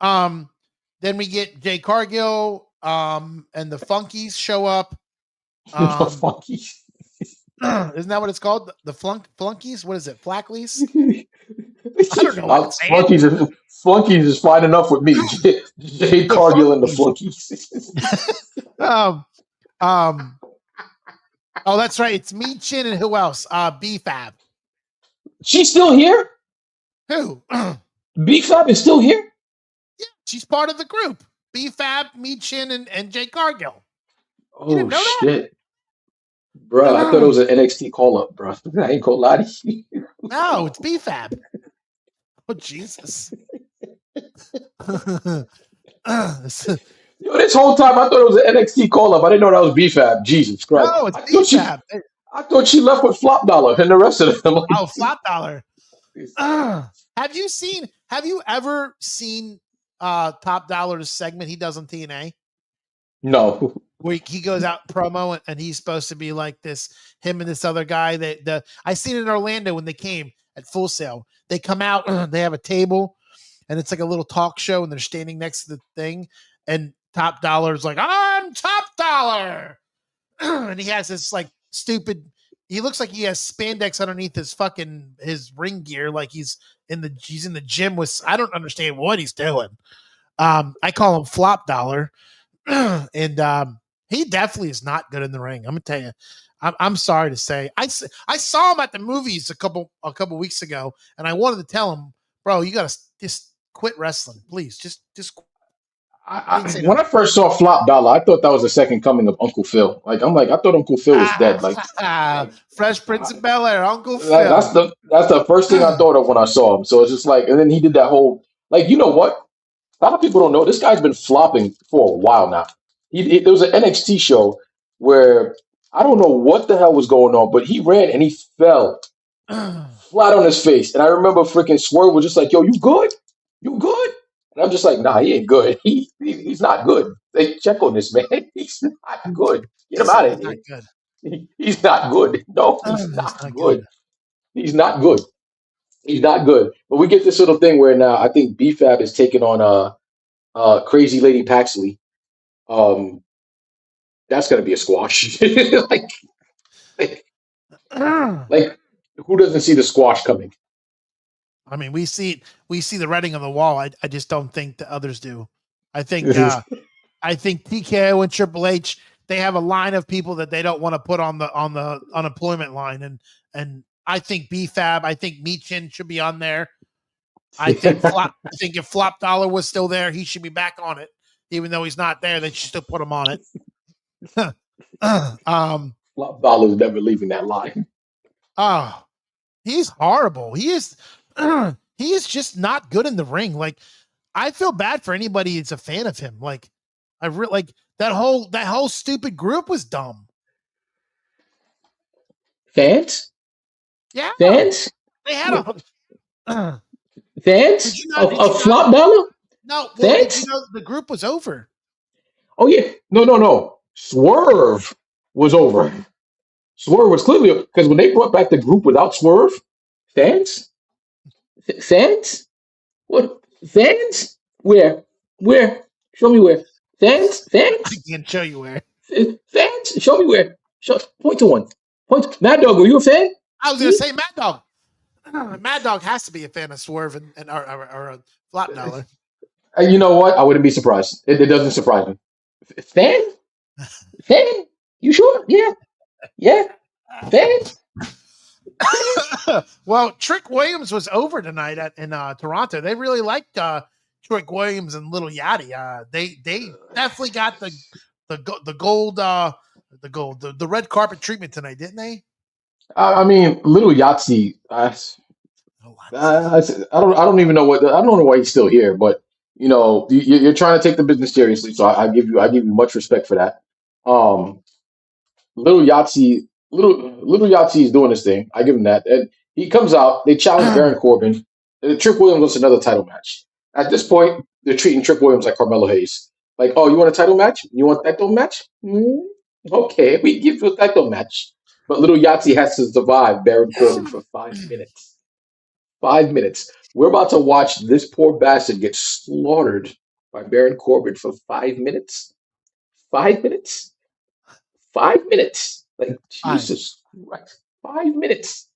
Then we get Jay Cargill and the Funkies show up. The Funkies. Isn't that what it's called? The Flunkies? What is it? Flackleys? I don't know. Flunkies is fine enough with me. Jay Cargill and the Flunkies. Oh, that's right. It's Me, Chin, and who else? B-Fab. She's still here? Who? B-Fab is still here? Yeah, she's part of the group. B-Fab, Me, Chin, and Jay Cargill. Oh, shit. Bro, I thought it was an NXT call-up, bro. I ain't gonna lie to you. No, it's B-Fab. Oh, Jesus. Yo, this whole time I thought it was an NXT call-up. I didn't know that was B-Fab. Jesus Christ. No, it's B-Fab. I thought she left with Flop Dollar and the rest of them. Oh, Flop Dollar. Have you ever seen Top Dollar's segment he does on TNA? No. Where he goes out promo and he's supposed to be like this, him and this other guy. I seen it in Orlando when they came at Full Sail. They come out, they have a table, and it's like a little talk show, and they're standing next to the thing, and Top Dollar's like, I'm Top Dollar. And he has this like stupid, he looks like he has spandex underneath his ring gear, like he's in the gym with, I don't understand what he's doing. I call him Flop Dollar. And he definitely is not good in the ring. I'm gonna tell you. I'm sorry to say. I saw him at the movies a couple weeks ago, and I wanted to tell him, bro, you gotta just quit wrestling, please. Just. When I first saw Flop Dollar, I thought that was the second coming of Uncle Phil. I thought Uncle Phil was dead. Fresh Prince of Bel-Air, Uncle Phil. That's the first thing I thought of when I saw him. So it's just like, and then he did that whole, like, you know what? A lot of people don't know this guy's been flopping for a while now. There was an NXT show where I don't know what the hell was going on, but he ran and he fell flat on his face. And I remember freaking Swerve was just like, "Yo, you good? You good?" And I'm just like, "Nah, he ain't good. He's not good. They check on this man. He's not good. Get him out of here. He's not good. No, he's not good. He's not good. He's not good." But we get this little thing where now I think B-Fab is taking on Crazy Lady Paxley. That's gonna be a squash. like who doesn't see the squash coming? I mean, we see the writing on the wall. I just don't think the others do. I think TKO and Triple H, they have a line of people that they don't want to put on the unemployment line, and I think B-Fab, I think Meechin should be on there. I think if Flop Dollar was still there, he should be back on it. Even though he's not there, they should still put him on it. Flop Dollar's never leaving that line. Oh, he's horrible. He is just not good in the ring. Like, I feel bad for anybody that's a fan of him. Like, I really like that whole stupid group was dumb. Fans? Yeah. Fans? They had fans of Flop Dollar? No. Well, did you know the group was over? Oh yeah. No. Swerve was over. Swerve was clearly, because when they brought back the group without Swerve, fans? Fans? What? Fans? Where? Show me where. Fans, I fans, can't show you where. fans. Show me where. Point to one. Point. Mad Dog, are you a fan? I was gonna See? say Mad Dog. Mad Dog has to be a fan of Swerve and or a Flop Dollar. You know what? I wouldn't be surprised. It doesn't surprise me. Fan? Fan? You sure? Yeah. Yeah. Fan? Well, Trick Williams was over tonight in Toronto. They really liked Trick Williams and Little Yachty. They definitely got the gold the red carpet treatment tonight, didn't they? I mean, little Yahtzee. Oh, I don't even know what I don't know why he's still here, but you're trying to take the business seriously, so I give you much respect for that. Um, little Yahtzee is doing his thing. I give him that. And he comes out. They challenge Baron Corbin. And Trick Williams wants another title match. At this point, they're treating Trick Williams like Carmelo Hayes. Like, oh, you want a title match? You want a title match? Okay, we give you a title match. But little Yahtzee has to survive Baron Corbin for 5 minutes. 5 minutes. We're about to watch this poor bastard get slaughtered by Baron Corbin for 5 minutes. 5 minutes. 5 minutes. Like Fine. Jesus Christ. 5 minutes.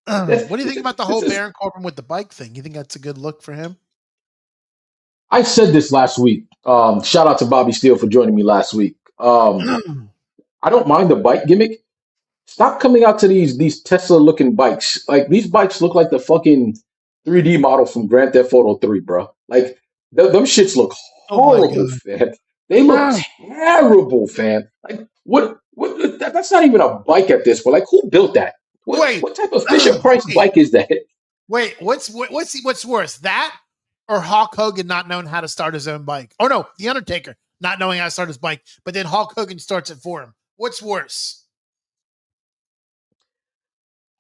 What do you This think is, about the this whole is Baron Corbin with the bike thing? You think that's a good look for him? I said this last week. Shout out to Bobby Steele for joining me last week. I don't mind the bike gimmick. Stop coming out to these Tesla looking bikes. Like these bikes look like the fucking 3D model from Grand Theft Auto 3, bro. Like them shits look Oh my horrible, god. fam. They look terrible, fam. Like what that's not even a bike at this point. Like who built that? What Wait, what type of Fisher Price wait, bike is that? wait. What's worse, that or Hulk Hogan not knowing how to start his own bike? Oh no, the Undertaker not knowing how to start his bike, but then Hulk Hogan starts it for him. What's worse?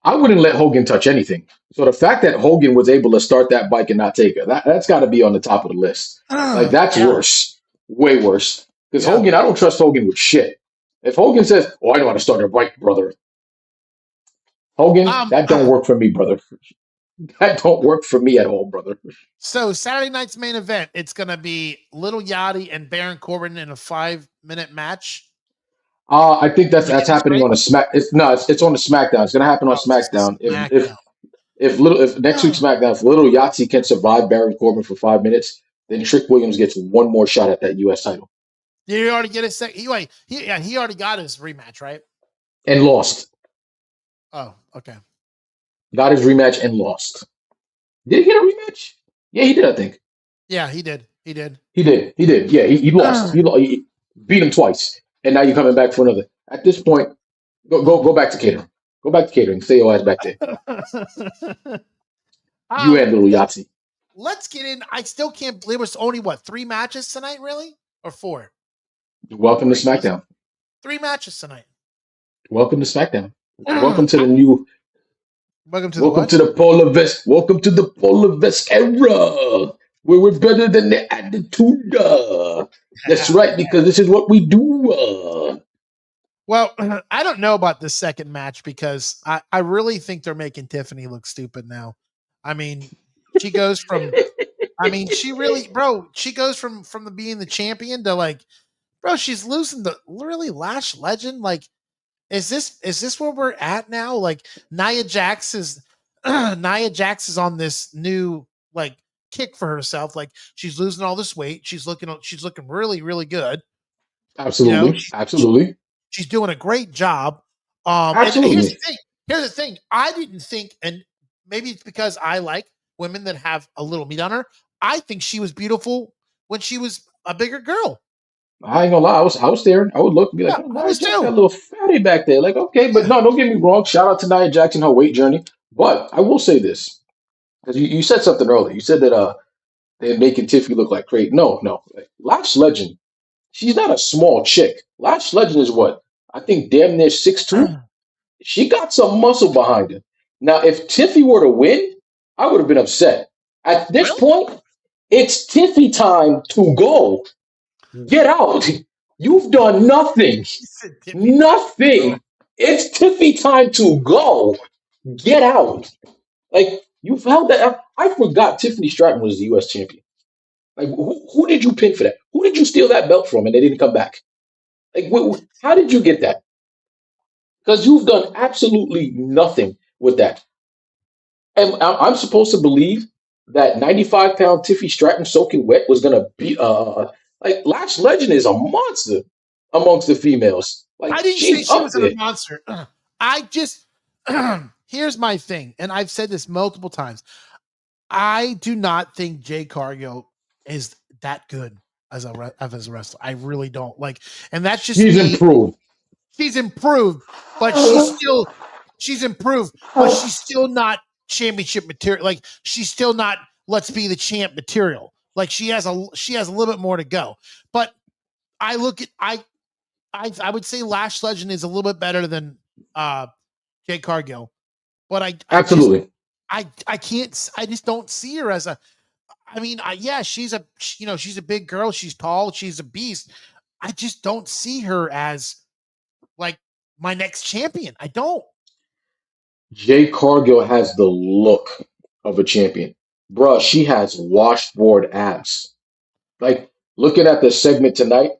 I wouldn't let Hogan touch anything. So the fact that Hogan was able to start that bike and not take it, that's got to be on the top of the list. Like that's Yeah, worse, way worse. Because yeah. Hogan, I don't trust Hogan with shit. If Hogan says, "Oh, I know how to start a bike, brother," Hogan, Um. that don't work for me, brother. That don't work for me at all, brother. So Saturday night's main event, it's gonna be Little Yachty and Baron Corbin in a 5-minute match. I think Am that's I that's getting this happening right? on a Smack. It's no, it's on the SmackDown. It's gonna happen on Oh, SmackDown. If if SmackDown. if next week's SmackDown, if Little Yahtzee can survive Baron Corbin for 5 minutes, then Trick Williams gets one more shot at that U.S. title Did he already get his second? He already got his rematch, right? and lost. Oh, okay. Got his rematch and lost. Did he get a rematch? Yeah, he did. I think Yeah, he did. He did. he did. He did. Yeah, he lost. He beat him twice, and now you're coming back for another. At this point, go back to catering. Go back to catering. Stay your ass back there. You and um, Little Yahtzee. let's get in. I still can't believe it's only 3 matches tonight, really? Or four? Welcome to Three, was it? SmackDown. 3 matches tonight. Welcome to SmackDown. Welcome to the new. Welcome to the Welcome what? to the Polar Vest. Welcome to the Polar Vest era, where we're better than the Attitude. That's right, because this is what we do. Well, I don't know about this second match because I really think they're making Tiffany look stupid now. I mean, she goes from she really, bro, she goes from the being the champion to like, bro, she's losing the really Lash Legend. Like, is this where we're at now? Like Nia Jax is Nia Jax is on this new like kick for herself. Like she's losing all this weight. She's looking really, really good. You know, Absolutely, absolutely, she's doing a great job. And here's the absolutely. thing. Here's the thing. I didn't think, and maybe it's because I like women that have a little meat on her. I think she was beautiful when she was a bigger girl. I ain't gonna lie. I was there. I would look and be like, Yeah, oh, I Nia was Jax got a too. little fatty back there. Like, okay, but Yeah. no, don't get me wrong. Shout out to Nia Jax and her weight journey. But I will say this because you said something earlier. You said that they're making Tiffany look like crazy. No, no. Like, Lash Legend, she's not a small chick. Lash Legend is what? I think damn near 6'2". She got some muscle behind her. Now, if Tiffy were to win, I would have been upset. At this Really? point, it's Tiffy time to go. Get out. You've done nothing. She said Tiffy time. Nothing. It's Tiffy time to go. Get out. Like, you've held that. I forgot Tiffany Stratton was the U.S. champion. Like, who did you pin for that? Who did you steal that belt from and they didn't come back? Like, how did you get that? Because you've done absolutely nothing with that. And I'm supposed to believe that 95-pound Tiffy Stratton soaking wet was gonna be like Lash Legend is a monster amongst the females. I Like didn't say she's she up was a there. monster. I just here's my thing, and I've said this multiple times. I do not think Jay Cargill is that good as a wrestler. I really don't like, and that's just She's me. improved. She's improved, but she's improved, but she's still not championship material. Like she's still not let's be the champ material. Like she has a little bit more to go. But I look at I would say Lash Legend is a little bit better than Jay Cargill, but Absolutely. I can't I just don't see her as a. I mean, yeah, she's she's a big girl, she's tall, she's a beast. I just don't see her as like my next champion. I don't. Jay Cargill has the look of a champion. Bruh, she has washboard abs. Like looking at the segment tonight,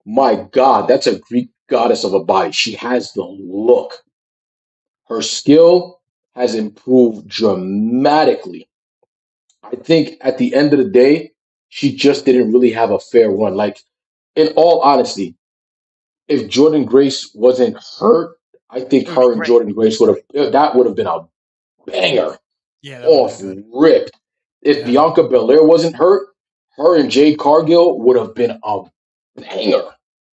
my God, that's a Greek goddess of a body. She has the look. Her skill has improved dramatically. I think at the end of the day, she just didn't really have a fair run. Like, in all honesty, if Jordan Grace wasn't hurt, I think It would be her and great. Jordan Grace would have been a banger Yeah, that would have off been good. rip. If Yeah, Bianca Belair wasn't hurt, her and Jade Cargill would have been a banger. yeah,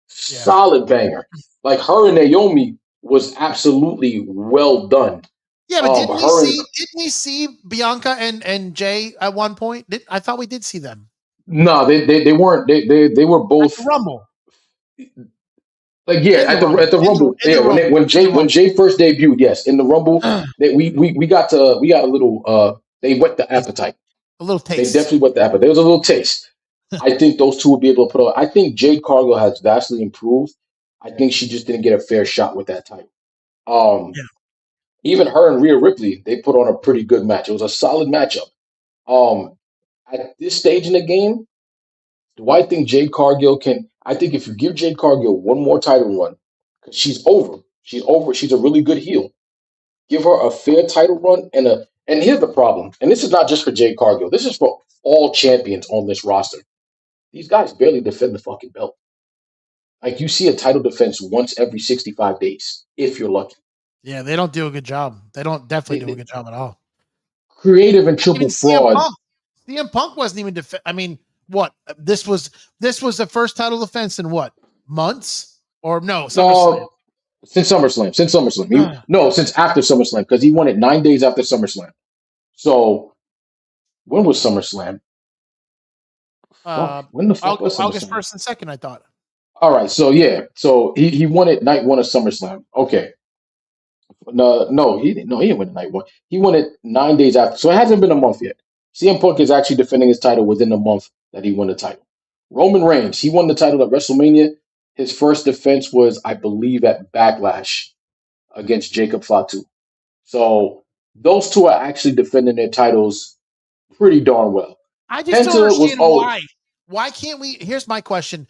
Solid banger. Like her and Naomi was absolutely well done. yeah. But didn't we Her and see? Didn't we see Bianca and Jay at one point? I thought we did see them no, they weren't. They were at the both Rumble. like yeah In the at Rumble. the Rumble. In Yeah, the Rumble. when In the Jay first debuted, yes, in the Rumble, Rumble. that we got a little they whet the appetite. A little They taste. definitely whet the appetite. There was a little taste. I think those two would be able to put on. I think Jade Cargill has vastly improved. I think she just didn't get a fair shot with that title. Um, Yeah. Even her and Rhea Ripley, they put on a pretty good match. It was a solid matchup. Um, at this stage in the game, do I think Jade Cargill can? I think if you give Jade Cargill one more title run, because she's over, she's over. She's a really good heel. Give her a fair title run and a. And here's the problem. And this is not just for Jade Cargill. This is for all champions on this roster. These guys barely defend the fucking belt. Like you see a title defense once every 65 days, if you're lucky. Yeah, they don't do a good job. They don't definitely do a They good job at all. creative and Even triple CM fraud. Punk. CM Punk wasn't even I mean, what? This was the first title defense in what? Months? Or no, SummerSlam. No, since SummerSlam. No, since after SummerSlam, because he won it 9 days after SummerSlam. So when was SummerSlam? Fuck, uh when the fuck was August SummerSlam? 1st and 2nd, I thought. All right, so yeah, so he won it night one of SummerSlam. Okay, no, he didn't. No, he didn't win it night one. He won it 9 days after, so it hasn't been a month yet. CM Punk is actually defending his title within the month that he won the title. Roman Reigns, he won the title at WrestleMania. His first defense was, I believe, at Backlash against Jacob Fatu. So those two are actually defending their titles pretty darn well. I just don't Penta was understand oh why. Why can't we? Here's my question.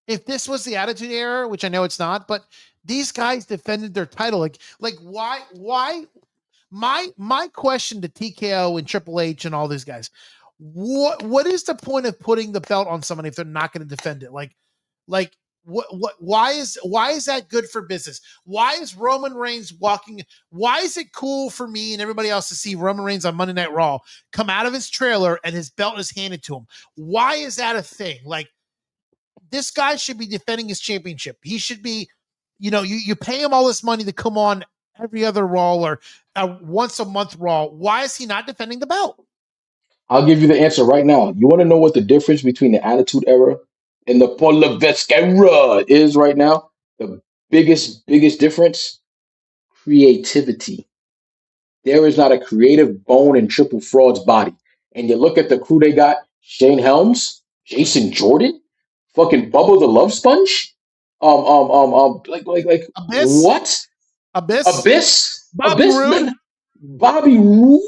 If this was the Attitude Era, which I know it's not, but these guys defended their title. Like why my question to TKO and Triple H and all these guys, what is the point of putting the belt on somebody if they're not going to defend it? Like what why is that good for business? Why is Roman Reigns walking? Why is it cool for me and everybody else to see Roman Reigns on Monday Night Raw come out of his trailer and his belt is handed to him? Why is that a thing? Like this guy should be defending his championship. He should be, you pay him all this money to come on every other Raw or once a month Raw. Why is he not defending the belt? I'll give you the answer right now. You want to know what the difference between the Attitude Era and the Polovesk Era is right now? The biggest difference? Creativity. There is not a creative bone in Triple Fraud's body. And you look at the crew they got: Shane Helms, Jason Jordan, fucking Bubba the Love Sponge. Like Abyss, what? Abyss, Bobby Abyss, Roode. Bobby Roode.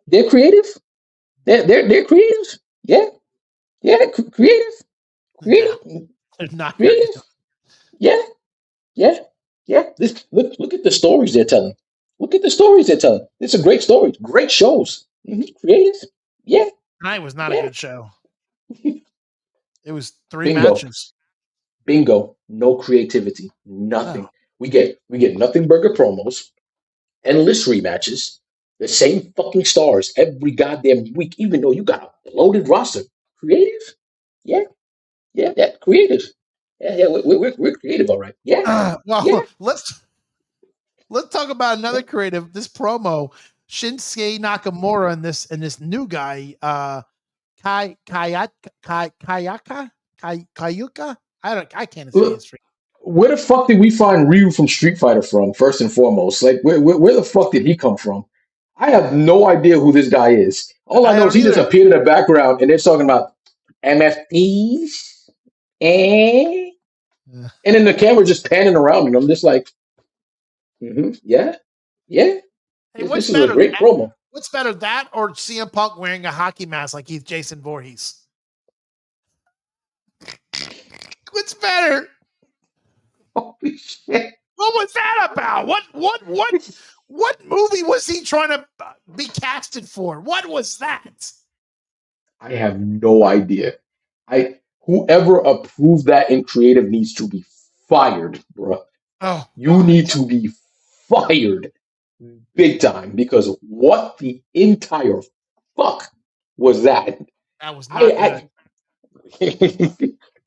They're creative. They're creative. Yeah. Yeah, creative, No, creative, they're not very. creative. Yeah, yeah, yeah. Look at the stories they're telling. Look at the stories they're telling. It's a great story. Great shows. Creative. Yeah, Tonight was not a yeah. good show. It was three Bingo. matches. Bingo. No creativity. No. Nothing. We get nothing burger promos, endless rematches, the same fucking stars every goddamn week, even though you got a bloated roster. Creative? Yeah, yeah. Creative. Yeah. We're creative, all right. Yeah, yeah. Well, let's talk about another creative. This promo, Shinsuke Nakamura and this new guy, Kayaka, Kayuka. I can't say Look, his freaking. where the fuck did we find Ryu from Street Fighter from? First and foremost, like where the fuck did he come from? I have no idea who this guy is. All I I know is don't he just either. appeared in the background and they're talking about MFPs, eh? Uh, And then the camera just panning around, and I'm just like, yeah, yeah. Hey, This is a great promo. What's better, that or CM Punk wearing a hockey mask like he's Jason Voorhees? What's better? Holy shit! What was that about? What movie was he trying to be casted for? What was that? I have no idea. I Whoever approved that in creative needs to be fired, bro. Oh You God, need to be fired big time because what the entire fuck was that? that was not good. I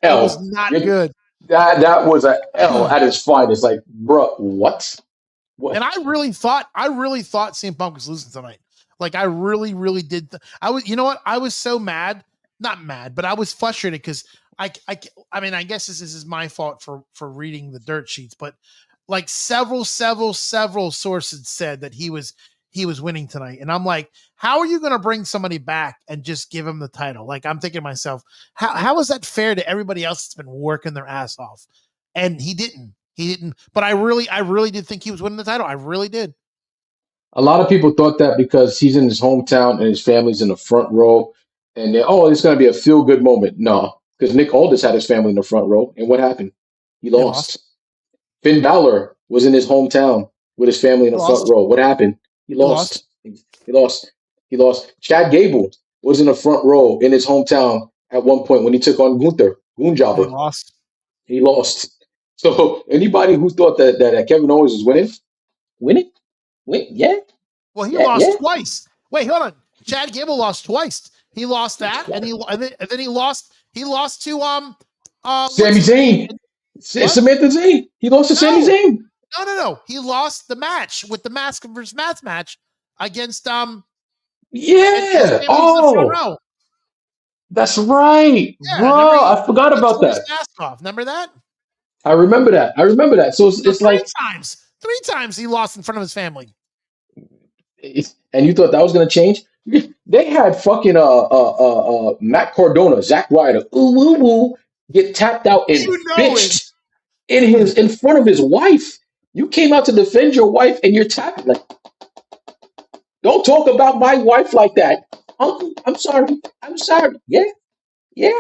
That was L. not good. That was a L And at its finest. Like, bro, what? What? I really thought CM Punk was losing tonight. Like I really, really did. I was, you know what? I was so mad, not mad, but I was frustrated because I mean, I guess this is my fault for reading the dirt sheets, but like several sources said that he was winning tonight, and I'm like, how are you going to bring somebody back and just give him the title? Like I'm thinking to myself, how is that fair to everybody else that's been working their ass off? And he didn't. He didn't. But I really did think he was winning the title. I really did. A lot of people thought that because he's in his hometown and his family's in the front row, and oh, it's going to be a feel good moment. No, because Nick Aldis had his family in the front row, and what happened? He He lost. lost. Finn Balor was in his hometown with his family in He the front lost. row. What happened? He He lost. lost. He lost. He lost. Chad Gable was in the front row in his hometown at one point when he took on Gunther, And he Goonjobber. lost. He lost. So anybody who thought that Kevin Owens was winning, win, yeah, Well, he yeah, yeah. lost twice. Wait, hold on. Chad Gable lost twice. He lost that, and then he lost to what's Sami his name? Zayn, What? Samantha Zayn. He lost to Sami No, Zayn. no. He lost the match with the mask versus mask match against and his Yeah. family's in the front Oh, row. that's right, Yeah, remember bro. I forgot he about tore his that. mask off. Remember that? I remember that. I remember that. So So it's like, three times he lost in front of his family. and you thought that was gonna change? They had fucking Matt Cardona, Zack Ryder, ooh woo woo, get tapped out and You know it. bitched in front of his wife. You came out to defend your wife, and you're tapping like, don't talk about my wife like that, Uncle. I'm sorry. I'm sorry. Yeah, yeah,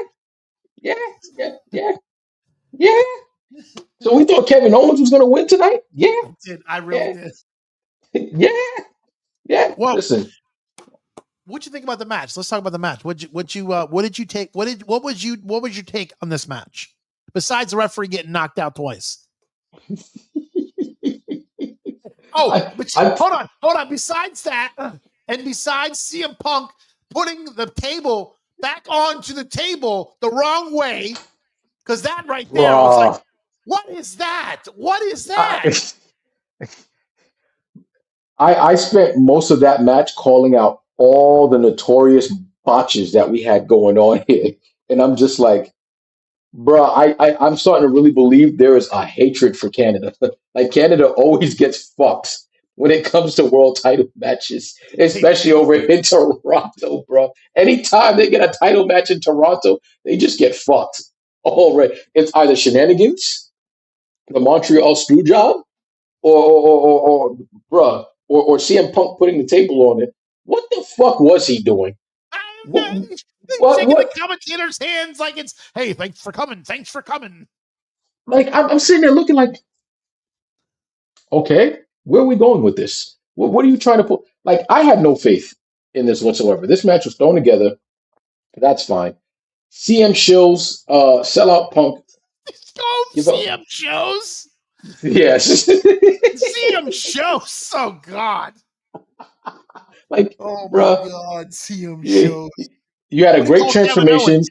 yeah, yeah, yeah, yeah. So we thought Kevin Owens was gonna win tonight. Yeah, I did. I really yeah, did. yeah, yeah. Well, Listen, what'd you think about the match? Let's talk about the match. What did you take? What was your take on this match? Besides the referee getting knocked out twice. Oh, I, but I, hold on. Besides that, and besides CM Punk putting the table back onto the table the wrong way, because that right there, I was like, bruh, what is that? What is I, that? I spent most of that match calling out all the notorious botches that we had going on here, and I'm just like, bro, I'm starting to really believe there is a hatred for Canada. Like Canada always gets fucked when it comes to world title matches, They especially do. over in Toronto, bro. Anytime they get a title match in Toronto, they just get fucked. All right, it's either shenanigans, the Montreal screw job, bruh, or CM Punk putting the table on it. What the fuck was he doing? What? Shaking the What? commentator's hands like it's, hey, thanks for coming. Thanks for coming. Like I'm sitting there looking like, okay, where are we going with this? What are you trying to put? Like I had no faith in this whatsoever. This match was thrown together. That's fine. CM Shills, sellout Punk, Go give up. CM shows. Yes. CM shows. Oh God. Like, Oh my bruh, God. CM you, shows. you had What a do you great call Kevin transformation. Owens?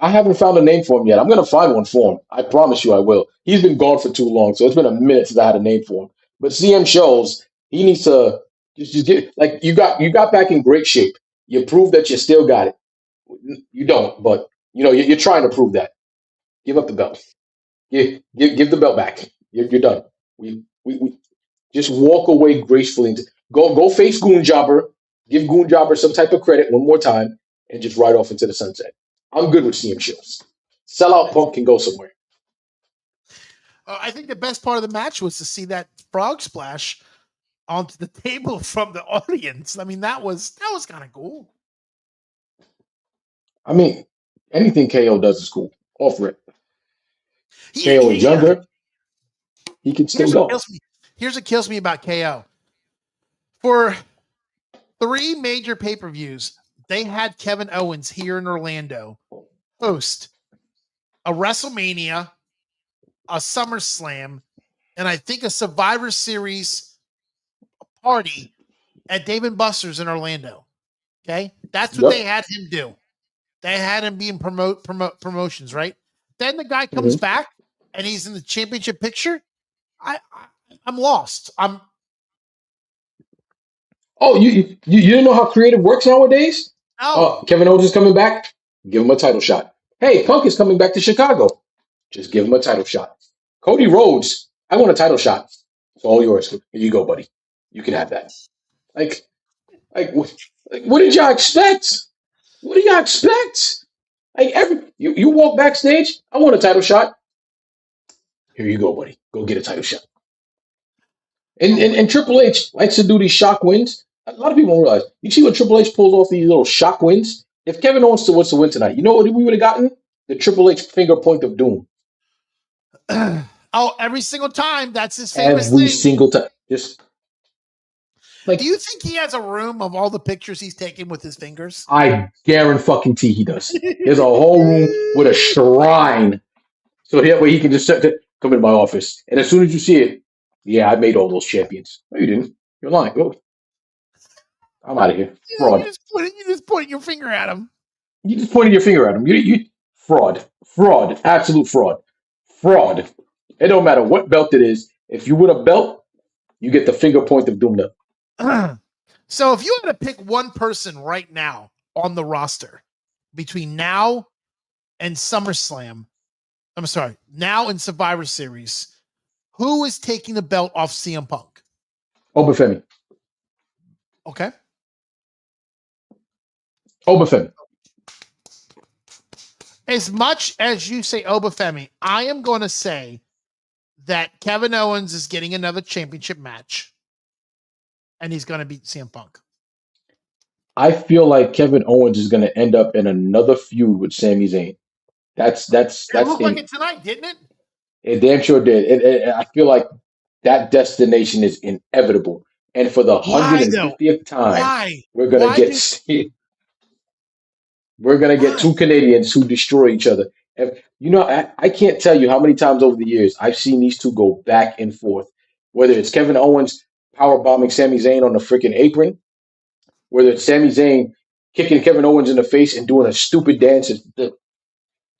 I haven't found a name for him yet. I'm gonna find one for him. I promise you I will. He's been gone for too long, so it's been a minute since I had a name for him. But CM shows he needs to just get like you got back in great shape. You proved that you still got it. You don't, but you're trying to prove that. Give up the belt. Give the belt back. You're done. We just walk away gracefully. Go face Goon Jobber. Give Goon Jobber some type of credit one more time, and just ride off into the sunset. I'm good with CM Shields. Sellout Punk can go somewhere. I think the best part of the match was to see that frog splash onto the table from the audience. I mean, that was kind of cool. I mean, anything KO does is cool. Offer it. Yeah, KO yeah, is yeah. younger. He can still Here's what go. kills me. Here's what kills me about KO. For 3 major pay-per-views, they had Kevin Owens here in Orlando host a WrestleMania, a SummerSlam, and I think a Survivor Series party at Dave and Buster's in Orlando. Okay, that's what they Yep. had him do. They had him being promotions, right? Then the guy comes hmm back and he's in the championship picture. I'm lost. I'm Oh, you didn't know how creative works nowadays? no. Kevin Owens is coming back. Give him a title shot. Hey, Punk is coming back to Chicago. Just give him a title shot. Cody Rhodes, I want a title shot. It's all yours. Here you go, buddy. You can have that. Like, what did y'all expect? What do y'all expect? Like, you walk backstage. I want a title shot. Here you go, buddy. Go get a title shot. And, Oh and my. and Triple H likes to do these shock wins. A lot of people don't realize. You see when Triple H pulls off these little shock wins. If Kevin Owens was to win tonight, you know what we would have gotten? The Triple H finger point of doom Oh, every single time. That's his famous every thing. single time. Just Do like you think he has a room of all the pictures he's taken with his fingers? I guarantee he does. There's a whole room with a shrine, so that way he can just come in my office, and as soon as you see it, yeah, I made all those champions. No, you didn't. You're lying. Oh, I'm out of here. You Fraud. just point your finger at him. You just pointed your finger at him. You fraud, fraud, absolute fraud, fraud. It don't matter what belt it is. If you win a belt, you get the finger point of doom. So if you had to pick one person right now on the roster between now and SummerSlam, I'm sorry, now in Survivor Series, who is taking the belt off CM Punk? Obafemi. Okay. Obafemi. As much as you say Obafemi, I am going to say that Kevin Owens is getting another championship match and he's going to beat CM Punk. I feel like Kevin Owens is going to end up in another feud with Sami Zayn. That's that's It that's looked like in it tonight, didn't it? it damn sure did. I feel like that destination is inevitable. And for the Why though? 150th time, Why? we're gonna Why get do we're gonna get why? two Canadians who destroy each other. I can't tell you how many times over the years I've seen these two go back and forth. Whether it's Kevin Owens power bombing Sami Zayn on the freaking apron, whether it's Sami Zayn kicking Kevin Owens in the face and doing a stupid dance.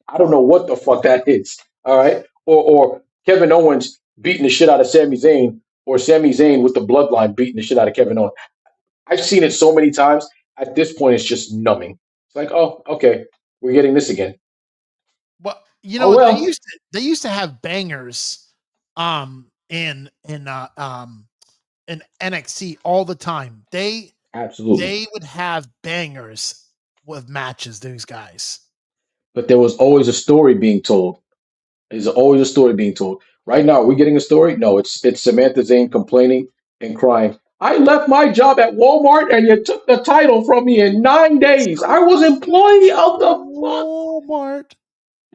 I don't know what the fuck that is. All right. Or Kevin Owens beating the shit out of Sami Zayn, or Sami Zayn with the bloodline beating the shit out of Kevin Owens. I've seen it so many times. At this point, it's just numbing. It's like, oh, okay, we're getting this again. Well, Oh well. they used to have bangers in NXT all the time. Absolutely. They would have bangers with matches, these guys. But there was always a story being told. There's always a story being told. Right now, are we getting a story? No, it's Samantha Zayn complaining and crying. I left my job at Walmart and you took the title from me in 9 days. I was employee of the month. Walmart.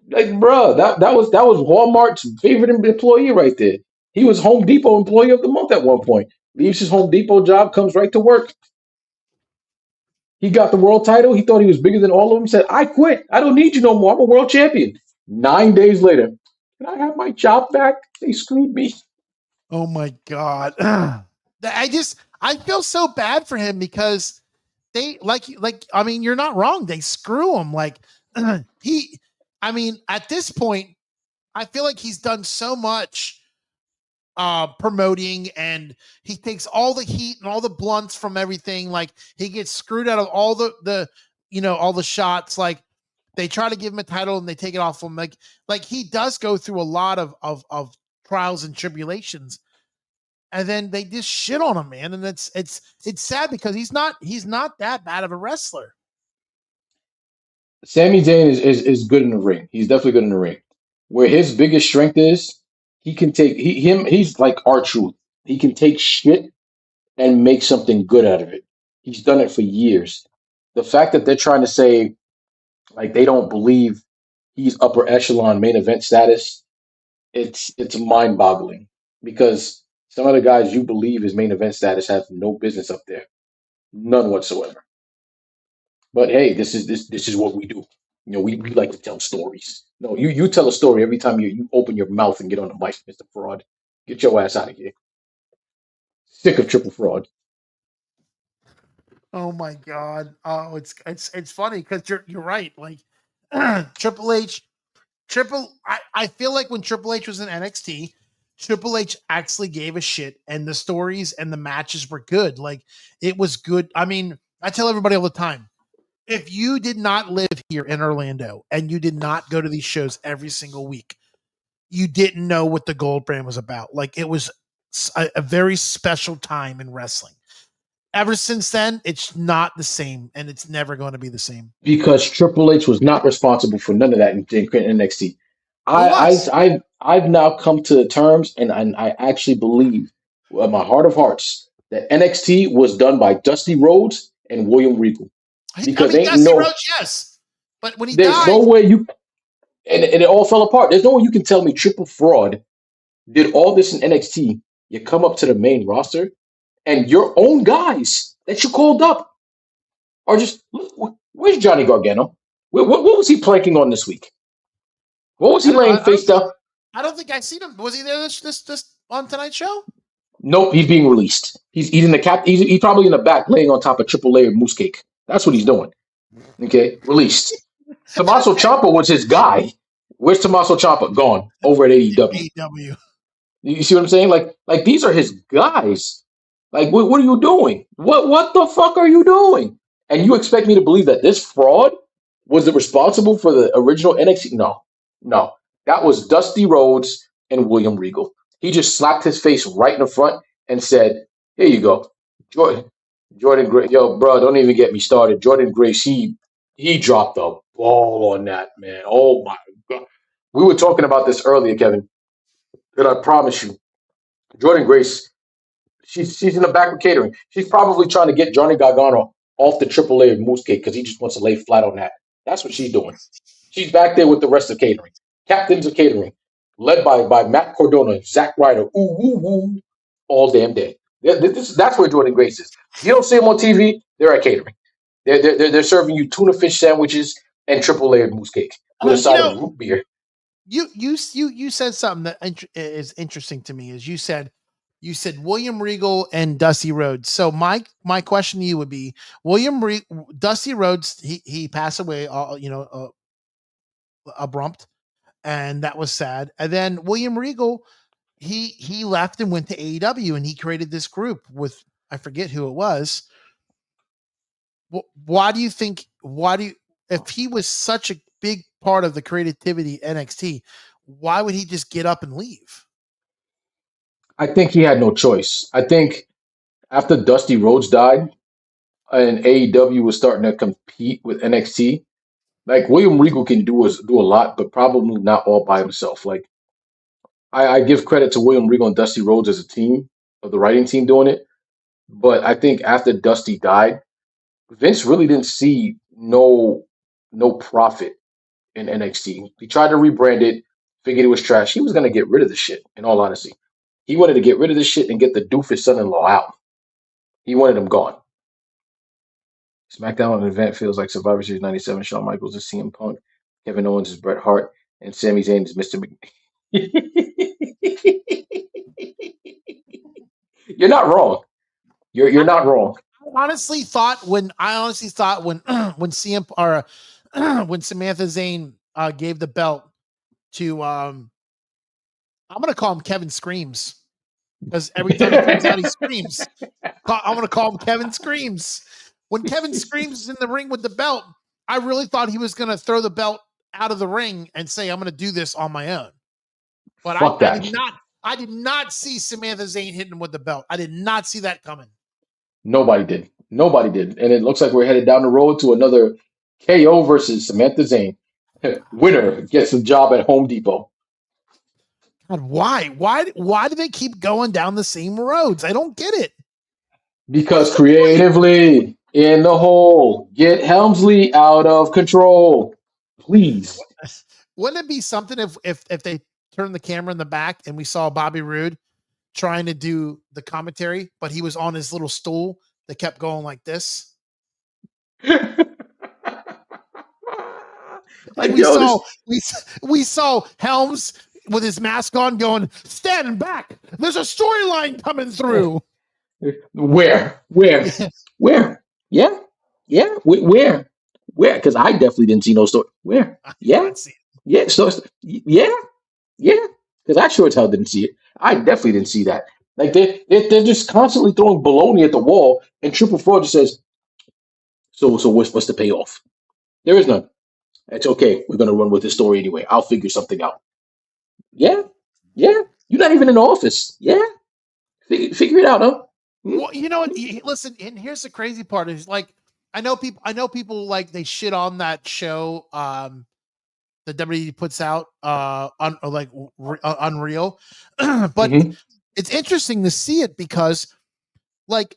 Like, bruh, that was Walmart's favorite employee right there. He was Home Depot employee of the month at one point. Leaves his Home Depot job, comes right to work. He got the world title. He thought he was bigger than all of them. Said, "I quit. I don't need you no more. I'm a world champion." 9 days later, can I have my job back? They screwed me. Oh my god. I feel so bad for him because they like I mean you're not wrong. They screw him like he I mean at this point I feel like he's done so much promoting and he takes all the heat and all the blunts from everything like he gets screwed out of all the all the shots like they try to give him a title and they take it off him like he does go through a lot of trials and tribulations and then they just shit on him, man. And it's sad because he's not that bad of a wrestler. Sami Zayn is good in the ring. He's definitely good in the ring. Where his biggest strength is, he can take he's like R-Truth. He can take shit and make something good out of it. He's done it for years. The fact that they're trying to say like they don't believe he's upper echelon main event status, it's mind boggling because some of the guys you believe is main event status have no business up there, none whatsoever. But hey, this is what we do. We like to tell stories. No, you tell a story every time you open your mouth and get on the mic, Mr. Fraud. Get your ass out of here. Sick of triple fraud. Oh my god. Oh, it's funny because you're right. Like Triple H, I feel like when Triple H was in NXT, Triple H actually gave a shit and the stories and the matches were good. Like it was good. I mean, I tell everybody all the time, if you did not live here in Orlando and you did not go to these shows every single week, you didn't know what the Gold Brand was about. Like it was a very special time in wrestling. Ever since then, it's not the same, and it's never going to be the same. Because Triple H was not responsible for none of that in NXT. Who I, I, was? I've now come to terms, and I actually believe, in my heart of hearts, that NXT was done by Dusty Rhodes and William Regal. I Because mean, ain't Dusty no, Rhodes, yes, but when he there's died, no way you, and it all fell apart. There's no way you can tell me Triple Fraud did all this in NXT. You come up to the main roster, and your own guys that you called up are just, where's Johnny Gargano? What was he planking on this week? What was I he don't know. laying face down? I don't think I seen him. Was he there this on tonight's show? Nope, he's being released. He's in the cap. He's probably in the back, laying on top of triple layered moose cake. That's what he's doing. Okay, released. Tommaso Ciampa was his guy. Where's Tommaso Ciampa? Gone over at AEW. AEW. You see what I'm saying? Like these are his guys. Like, what are you doing? What the fuck are you doing? And you expect me to believe that this fraud was the responsible for the original NXT? No, no. That was Dusty Rhodes and William Regal. He just slapped his face right in the front and said, "Here you go, Jordan Grace. Yo, bro, don't even get me started. Jordan Grace, he dropped the ball on that, man. Oh my god. We were talking about this earlier, Kevin, and I promise you, Jordan Grace, she's in the back with catering. She's probably trying to get Johnny Gargano off the triple layered moose cake because he just wants to lay flat on that. That's what she's doing. She's back there with the rest of catering. Captains of catering, led by Matt Cordona and Zack Ryder. Ooh, ooh, ooh, all damn day. That's where Jordan Grace is. You don't see them on TV, they're at catering. They're serving you tuna fish sandwiches and triple layered moose cake with a You side know, of root beer. you said something that is interesting to me. Is you said William Regal and Dusty Rhodes. So my question to you would be Dusty Rhodes. He passed away. Abrupt, and that was sad. And then William Regal, he left and went to AEW, and he created this group with I forget who it was. Why do you think? Why do you? If he was such a big part of the creativity NXT, why would he just get up and leave? I think he had no choice. I think after Dusty Rhodes died and AEW was starting to compete with NXT, like William Regal can do a lot, but probably not all by himself. Like I give credit to William Regal and Dusty Rhodes as a team of the writing team doing it, But I think after Dusty died, Vince really didn't see no profit in NXT. He tried to rebrand it, figured it was trash. He was gonna get rid of the shit, in all honesty. He wanted to get rid of the shit and get the doofus son-in-law out. He wanted him gone. SmackDown an event feels like Survivor Series 97. Shawn Michaels is CM Punk. Kevin Owens is Bret Hart. And Sami Zayn is Mr. You're not wrong. You're not wrong. I honestly thought when when CM or when Samantha Zayn gave the belt to I'm gonna call him Kevin Screams because every time he comes out he screams. I'm gonna call him Kevin Screams. When Kevin Screams is in the ring with the belt, I really thought he was gonna throw the belt out of the ring and say, "I'm gonna do this on my own." But Fuck I that. did not. I did not see Samantha Zayn hitting him with the belt. I did not see that coming. Nobody did. Nobody did. And it looks like we're headed down the road to another KO versus Samantha Zayn. Winner gets the job at Home Depot. God, why? Why do they keep going down the same roads? I don't get it. What is Because the point? creatively in the hole, get Helmsley out of control. Please. Wouldn't it be something if they turned the camera in the back and we saw Bobby Roode trying to do the commentary, but he was on his little stool that kept going like this, and Like, yo, this we saw Helms with his mask on going, "Stand back! There's a storyline coming through." where? Where? Yeah? Yeah? Where? Where? Because I definitely didn't see no story. Where? I did Yeah? not see it. Yeah. So, yeah? Yeah? Because I sure as hell didn't see it. I definitely didn't see that. Like, they're just constantly throwing baloney at the wall, and Triple Fraud just says, so what's the payoff? There is none. It's okay. We're going to run with this story anyway. I'll figure something out. Yeah? Yeah? You're not even in the office. Yeah? Figure it out, huh? Hmm? Well, you know what? Listen, and here's the crazy part is like I know people like they shit on that show that WWE puts out Unreal. But Mm-hmm. it's interesting to see it because like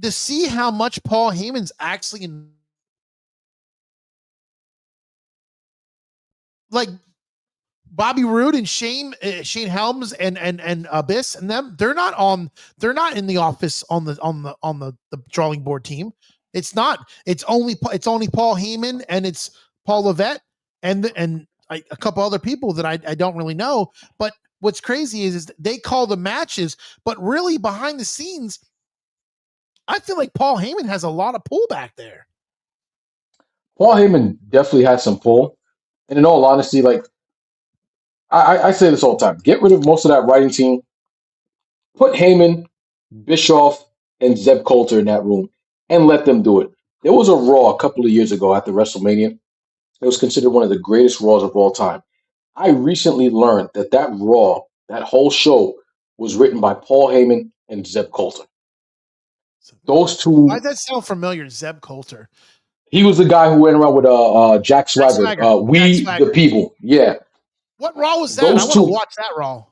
to see how much Paul Heyman's actually in, like Bobby Roode and Shane Helms and Abyss and them, they're not in the office on the drawing board team. It's not. It's only Paul Heyman and it's Paul Levesque and a couple other people that I don't really know. But what's crazy is they call the matches, but really behind the scenes, I feel like Paul Heyman has a lot of pull back there. Paul Heyman definitely has some pull. And in all honesty, like I say this all the time, get rid of most of that writing team. Put Heyman, Bischoff, and Zeb Coulter in that room and let them do it. There was a Raw a couple of years ago after WrestleMania. It was considered one of the greatest Raws of all time. I recently learned that Raw, that whole show, was written by Paul Heyman and Zeb Coulter. So, Those why two. does that sound familiar? Zeb Coulter, He was the guy who went around with Jack Jack Swagger. Swagger, Jack We the Swagger. people. Yeah, What Raw was that? I those want to two. watch that Raw.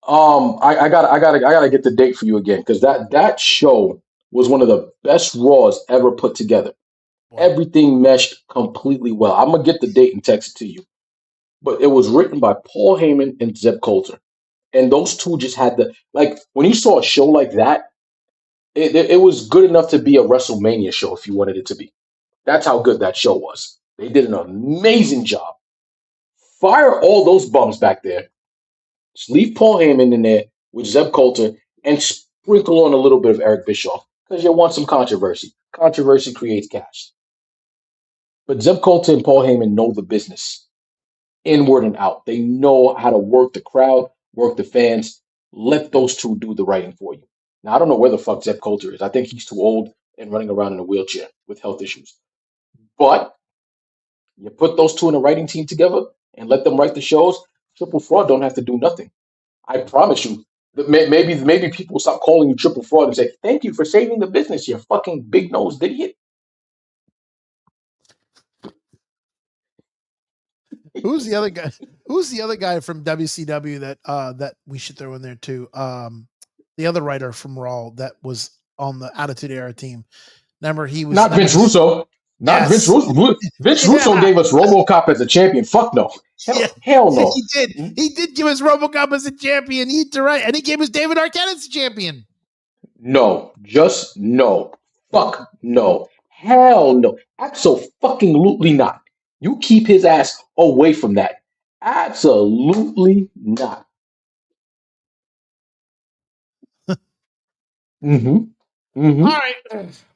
I gotta get the date for you again because that show was one of the best Raws ever put together. Wow. Everything meshed completely well. I'm gonna get the date and text it to you. But it was written by Paul Heyman and Zeb Coulter, and those two just had the like when you saw a show like that, it was good enough to be a WrestleMania show if you wanted it to be. That's how good that show was. They did an amazing job. Fire all those bums back there. Just leave Paul Heyman in there with Zeb Coulter and sprinkle on a little bit of Eric Bischoff because you want some controversy. Controversy creates cash. But Zeb Coulter and Paul Heyman know the business inward and out. They know how to work the crowd, work the fans. Let those two do the writing for you. Now, I don't know where the fuck Zeb Coulter is. I think he's too old and running around in a wheelchair with health issues. But you put those two in a writing team together and let them write the shows. Triple Fraud don't have to do nothing. I promise you. Maybe people will stop calling you Triple Fraud and say, "Thank you for saving the business, you fucking big nosed idiot." Who's the other guy? Who's the other guy from WCW that that we should throw in there too? The other writer from Raw that was on the Attitude Era team. Remember, he was Not Vince Russo. Not Vince yes, Russo. Vince Russo yeah, gave us RoboCop as a champion. Fuck no. yeah. Hell He no. did. He did give us RoboCop as a champion. He did right, and he gave us David Arquette as a champion. No. Just no. Fuck no. Hell no. Absolutely not. You keep his ass away from that. Absolutely not. Mm-hmm. All Mm-hmm. right.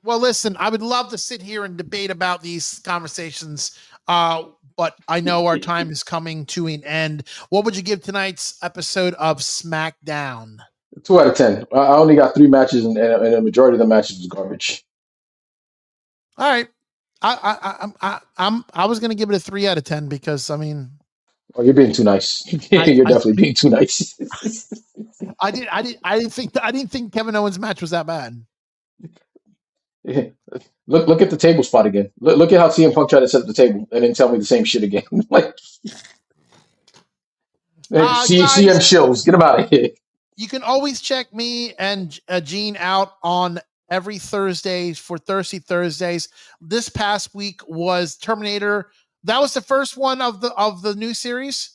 Well, listen, I would love to sit here and debate about these conversations, but I know our time is coming to an end. What would you give tonight's episode of SmackDown? 2 out of 10. I only got 3 matches, and a majority of the matches was garbage. All right. I was going to give it a 3 out of 10 because I mean, Oh, you're being too nice. I You're definitely being too nice. I didn't think Kevin Owens' match was that bad. Look at the table spot again. Look at how CM Punk tried to set up the table and then tell me the same shit again. Like, CM Guys, Shills, get him out of here. you can always check me and Gene out on every Thursday for Thirsty Thursdays. This past week was Terminator. That was the first one of the new series.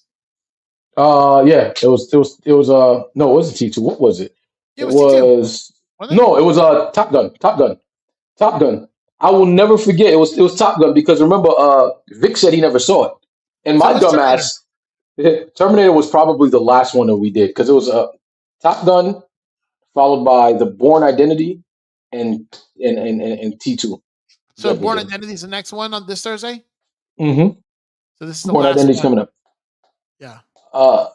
Yeah, no, it wasn't T2. What was it? It It was T2. was Wasn't it? no, it was Top Gun. Top Gun. I will never forget. It was Top Gun because remember, Vic said he never saw it, and So my it was Terminator. dumbass Terminator was probably the last one that we did because it was Top Gun followed by the Born Identity and T2 So that we Born did. Identity is the next one on this Thursday. Mm-hmm. So this is the Born last Identity's one. coming up. Yeah.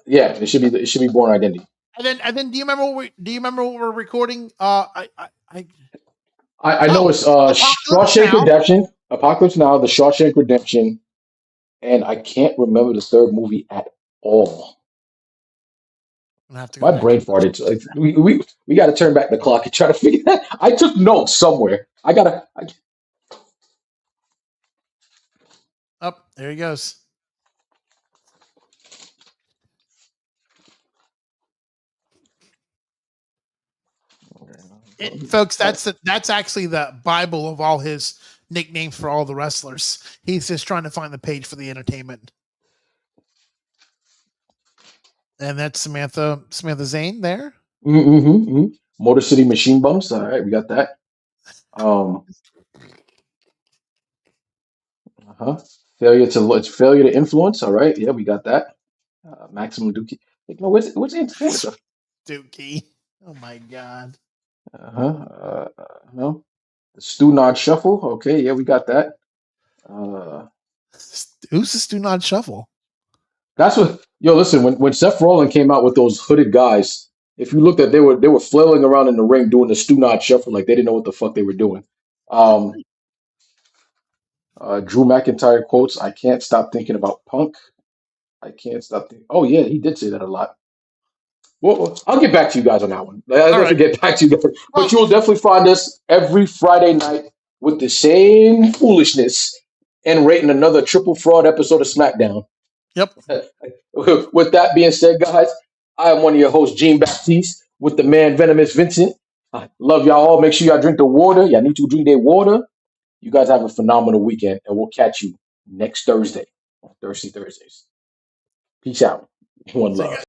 Yeah, it should be Born Identity. And then do you remember what we're recording? I know it's Apocalypse Shawshank Now. Redemption, Apocalypse Now, The Shawshank Redemption, and I can't remember the third movie at all. I'm gonna have to go My back. brain farted. Like, we got to turn back the clock and try to figure that. I took notes somewhere. Oh, there he goes. Folks, that's actually the Bible of all his nicknames for all the wrestlers. He's just trying to find the page for the entertainment. And that's Samantha Zane there. Mm-hmm. Motor City Machine Bumps. All right, we got that. Failure to influence. All right, yeah, we got that. Maximum Dookie. Like, no, what's the influencer? Dookie. Oh my God. No. The Stu Nod Shuffle. Okay, yeah, we got that. Who's the Stu Nod Shuffle? That's what. Yo, listen. When Seth Rollins came out with those hooded guys, if you looked at, they were flailing around in the ring doing the Stu Nod Shuffle like they didn't know what the fuck they were doing. Drew McIntyre quotes: "I can't stop thinking about Punk. I can't stop thinking." Oh yeah, he did say that a lot. Well, I'll get back to you guys on that one. I'll definitely get back to you guys. But you will definitely find us every Friday night with the same foolishness and rating another triple fraud episode of SmackDown. Yep. With that being said, guys, I am one of your hosts, Gene Baptiste, with the man Venomous Vincent. I love y'all all. Make sure y'all drink the water. Y'all need to drink their water. You guys have a phenomenal weekend, and we'll catch you next Thursday on Thirsty Thursdays. Peace out. One love.